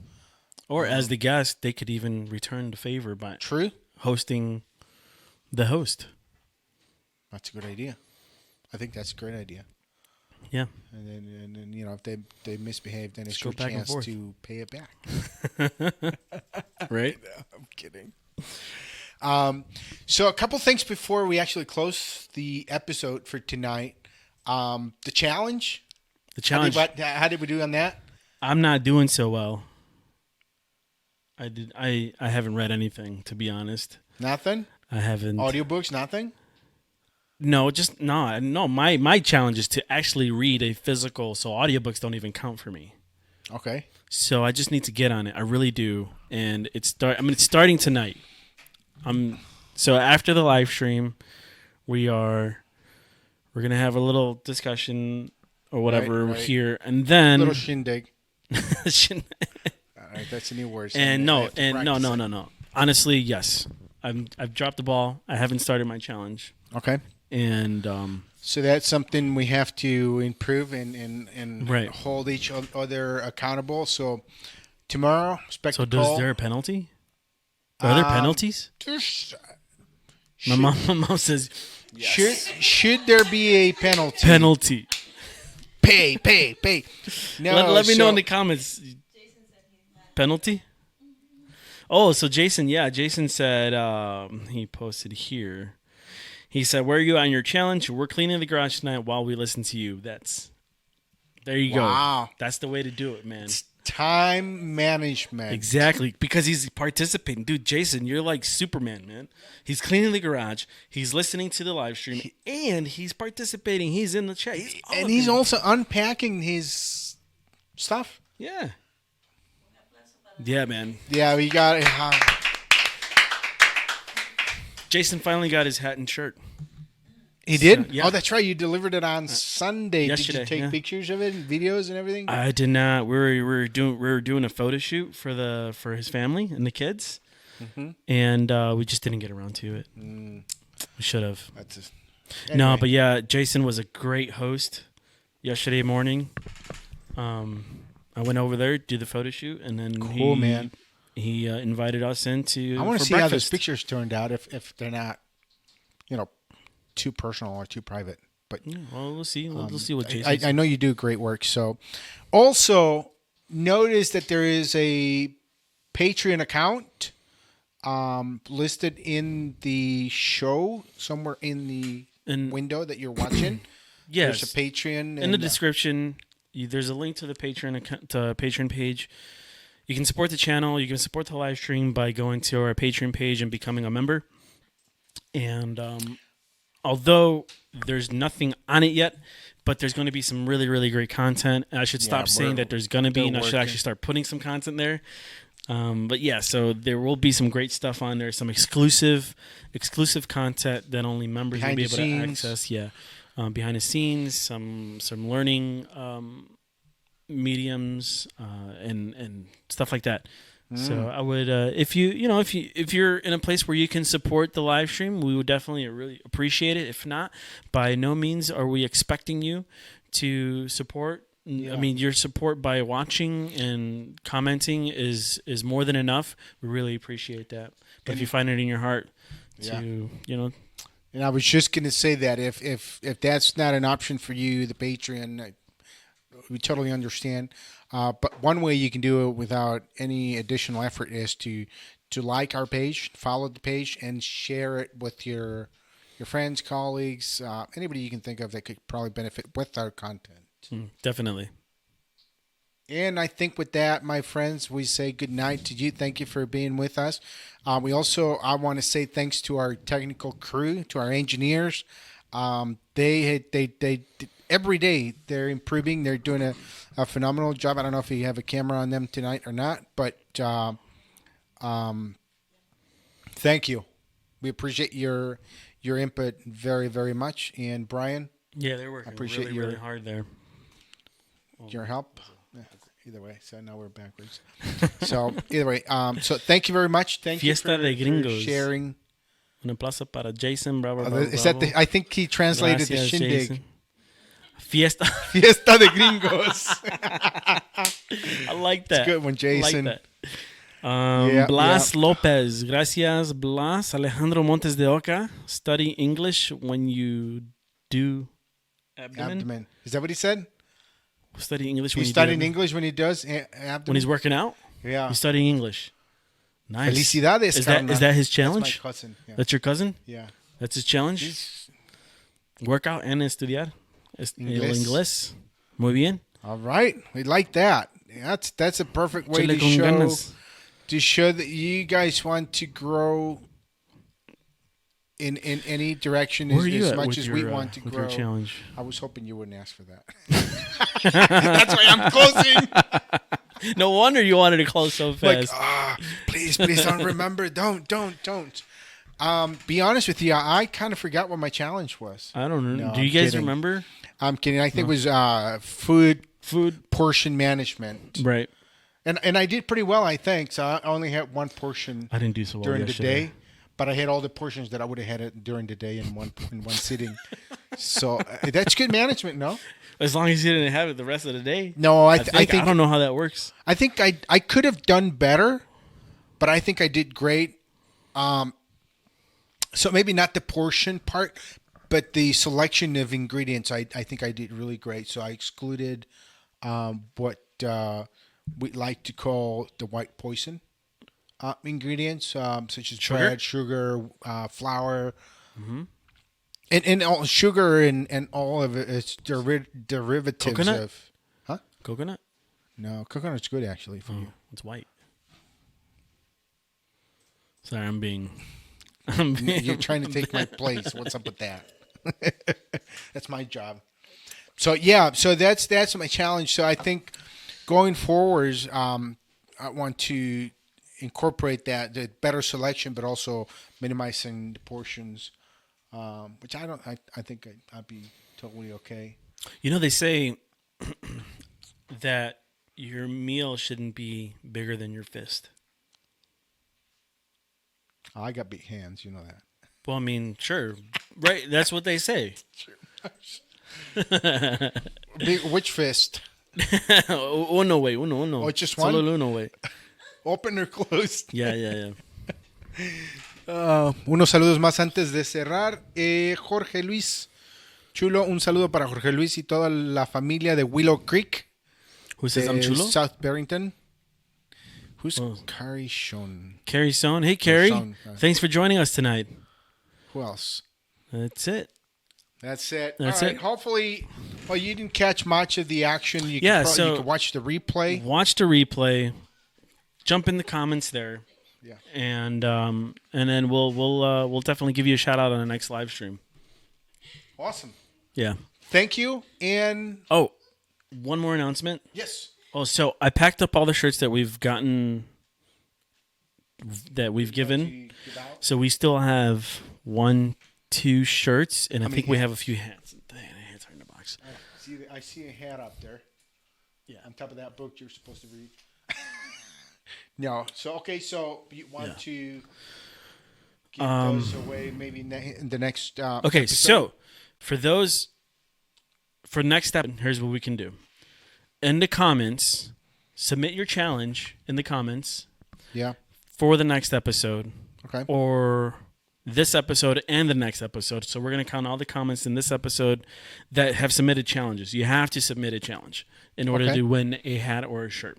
A: Or as the guest, they could even return the favor by
B: True.
A: hosting the host.
B: That's a good idea. I think that's a great idea.
A: Yeah.
B: And then if they misbehave, then it's
A: Just go
B: your
A: back and
B: chance
A: forth.
B: to pay it back.
A: Right?
B: I'm kidding. So a couple things before we actually close the episode for tonight. The challenge.
A: The challenge.
B: How did we do on that?
A: I'm not doing so well. I haven't read anything, to be honest.
B: Nothing.
A: I haven't.
B: Audiobooks. Nothing.
A: No, just no. My challenge is to actually read a physical, so audiobooks don't even count for me.
B: Okay.
A: So I just need to get on it. I really do, and it's starting tonight. So after the live stream, we're gonna have a little discussion or whatever
B: Right.
A: here, and then
B: Little shindig. All right, that's a new word. so
A: and
B: I
A: no,
B: have to
A: and
B: practice it.
A: no. Honestly, yes, I've dropped the ball. I haven't started my challenge,
B: Okay.
A: and
B: So that's something we have to improve and
A: Right.
B: hold each other accountable. So tomorrow, expect
A: so
B: a call.
A: is there a penalty? Are there penalties? My mom says
B: Should there be a penalty?
A: penalty.
B: Pay. No.
A: Let me know
B: so-
A: in the comments. Penalty? Oh, so Jason said, he posted here. He said, where are you on your challenge? We're cleaning the garage tonight while we listen to you. There you
B: Wow.
A: go. That's the way to do it, man.
B: Time management.
A: Exactly. Because he's participating. Dude, Jason, you're like Superman, man. He's cleaning the garage. He's listening to the live stream. And he's participating. He's in the chat.
B: He's also unpacking his stuff.
A: Yeah. Yeah, man.
B: Yeah, we got it.
A: Jason finally got his hat and shirt.
B: He did?
A: yeah.
B: Oh, that's right. You delivered it on Sunday.
A: yesterday,
B: Did you take
A: yeah.
B: pictures of it and videos and everything?
A: I did not. We were doing a photo shoot for his family and the kids, and we just didn't get around to it. We should have.
B: That's just,
A: No,
B: anyway.
A: but yeah, Jason was a great host yesterday morning. I went over there, do the photo shoot, and then
B: Cool, man.
A: He invited us into.
B: I want
A: for
B: to see how those
A: breakfast.
B: pictures turned out if they're not, too personal or too private. But
A: Yeah, well, we'll see. We'll see what Jason.
B: I know you do great work. So, also notice that there is a Patreon account listed in the show somewhere in the window that you're watching.
A: Yes,
B: There's a Patreon
A: in the description. There's a link to the Patreon account, to Patreon page. You can support the channel. You can support the live stream by going to our Patreon page and becoming a member. And although there's nothing on it yet, but there's going to be some really, really great content. And I should stop saying that there's going to be, and I should actually start putting some content there. But yeah, so there will be some great stuff on there, some exclusive content that only members will be able to access. Yeah, behind the scenes, some learning mediums and stuff like that. So I would, if you're in a place where you can support the live stream, we would definitely really appreciate it. If not, by no means are we expecting you to support. Yeah. I mean, your support by watching and commenting is more than enough. We really appreciate that. But if you find it in your heart to,
B: And I was just going to say that if that's not an option for you, the Patreon, we totally understand. But one way you can do it without any additional effort is to like our page, follow the page, and share it with your friends, colleagues, anybody you can think of that could probably benefit with our content.
A: Definitely.
B: And I think with that, my friends, we say good night to you. Thank you for being with us. I want to say thanks to our technical crew, to our engineers. They every day they're improving. They're doing a phenomenal job. I don't know if you have a camera on them tonight or not, but thank you. We appreciate your input very, very much. And Brian,
A: yeah, they're working really hard there.
B: Your help. Either way, so now we're backwards. So either way, so thank you very much. Thank
A: Fiesta
B: you
A: de Gringos.
B: for sharing.
A: Un aplauso para Jason. Bravo,
B: Is that I think he translated the shindig.
A: Jason. Fiesta
B: de Gringos.
A: I like that.
B: It's good one, Jason.
A: I like that. Blas Lopez. Gracias, Blas. Alejandro Montes de Oca. Study English when you do abdomen.
B: Is that what he said?
A: Study English when
B: he's studying English when he does abdomen?
A: When he's working out?
B: Yeah.
A: He's studying English. Nice.
B: Felicidades,
A: is that his challenge?
B: That's my cousin. Yeah.
A: That's your cousin?
B: Yeah.
A: That's his challenge? Work out and estudiar. Inglés. Muy bien.
B: All right. We like that. That's a perfect way to show that you guys want to grow in any direction as much as we want to grow.
A: Your challenge?
B: I was hoping you wouldn't ask for that. That's why I'm closing.
A: No wonder you wanted to close so fast.
B: Please don't remember. Don't. Be honest with you, I kind of forgot what my challenge was.
A: I don't know. Do you guys remember?
B: I'm kidding. I think it was food portion management.
A: Right.
B: And I did pretty well, I think. So I only had one portion.
A: I didn't do so well
B: during the day. But I had all the portions that I would have had it during the day in one sitting. So that's good management, no?
A: As long as you didn't have it the rest of the day.
B: No, I think
A: I don't know how that works.
B: I think I could have done better, but I think I did great. So maybe not the portion part, but the selection of ingredients, I think I did really great. So I excluded what we like to call the white poison. Ingredients such as bread, sugar, flour, and all sugar and all of its derivatives.
A: Coconut?
B: Huh?
A: Coconut?
B: No, coconut's good actually for you.
A: It's white. Sorry, I'm being.
B: You're trying to take my place. What's up with that? That's my job. So yeah, so that's my challenge. So I think going forwards, I want to incorporate the better selection, but also minimizing the portions, which I think I'd be totally okay.
A: You know, they say that your meal shouldn't be bigger than your fist.
B: I got big hands, you know that.
A: Well, I mean, sure, right? That's what they say.
B: Which fist?
A: Uno way, uno.
B: Oh, just one.
A: Solo uno way.
B: Open or closed.
A: Yeah.
B: Unos saludos más antes de cerrar. Jorge Luis Chulo, un saludo para Jorge Luis y toda la familia de Willow Creek.
A: Who says I'm chulo?
B: South Barrington. Who's Carrie Shone?
A: Carrie Shone. Hey, Carrie. Thanks for joining us tonight.
B: Who else?
A: That's it.
B: That's it.
A: That's
B: all right.
A: it.
B: Hopefully, you didn't catch much of the action. You can watch the replay.
A: Watch the replay. Jump in the comments there.
B: Yeah.
A: And then we'll definitely give you a shout out on the next live stream.
B: Awesome.
A: Yeah.
B: Thank you. And
A: Oh, one more announcement.
B: yes.
A: Oh, so I packed up all the shirts that we've given. So we still have 1, 2 shirts, and I
B: many
A: think we
B: hats?
A: have a few hats. The hats are in the box.
B: I see a hat up there.
A: Yeah.
B: On top of that book you're supposed to read. No. So, okay. So you want to give those away maybe in the next
A: Okay,
B: episode?
A: so for next step, here's what we can do. In the comments, submit your challenge in the comments
B: Yeah.
A: for the next episode.
B: Okay.
A: Or this episode and the next episode. So we're going to count all the comments in this episode that have submitted challenges. You have to submit a challenge in order to win a hat or a shirt.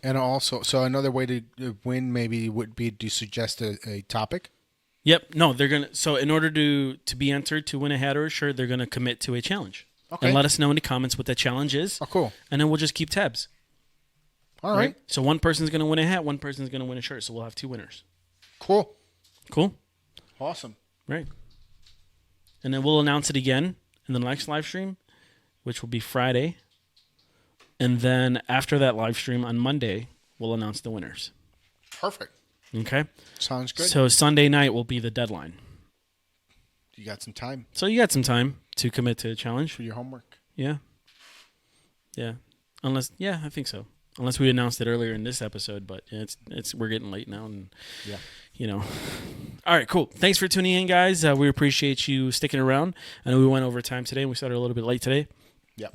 B: And also, so another way to win maybe would be to suggest a topic.
A: Yep. No, they're going to. So in order to be entered to win a hat or a shirt, they're going to commit to a challenge.
B: Okay.
A: And let us know in the comments what that challenge is.
B: Oh, cool.
A: And then we'll just keep tabs.
B: All right.
A: So one person's going to win a hat, one person's going to win a shirt. So we'll have 2 winners.
B: Cool.
A: Cool.
B: Awesome.
A: Right. And then we'll announce it again in the next live stream, which will be Friday. And then after that live stream on Monday, we'll announce the winners.
B: Perfect.
A: Okay?
B: Sounds good.
A: So Sunday night will be the deadline.
B: You got some time
A: So you got some time to commit to a challenge.
B: for your homework.
A: Yeah. Yeah. I think so. Unless we announced it earlier in this episode, but we're getting late now, and All right, cool. Thanks for tuning in, guys. We appreciate you sticking around. I know we went over time today, and we started a little bit late today.
B: Yeah.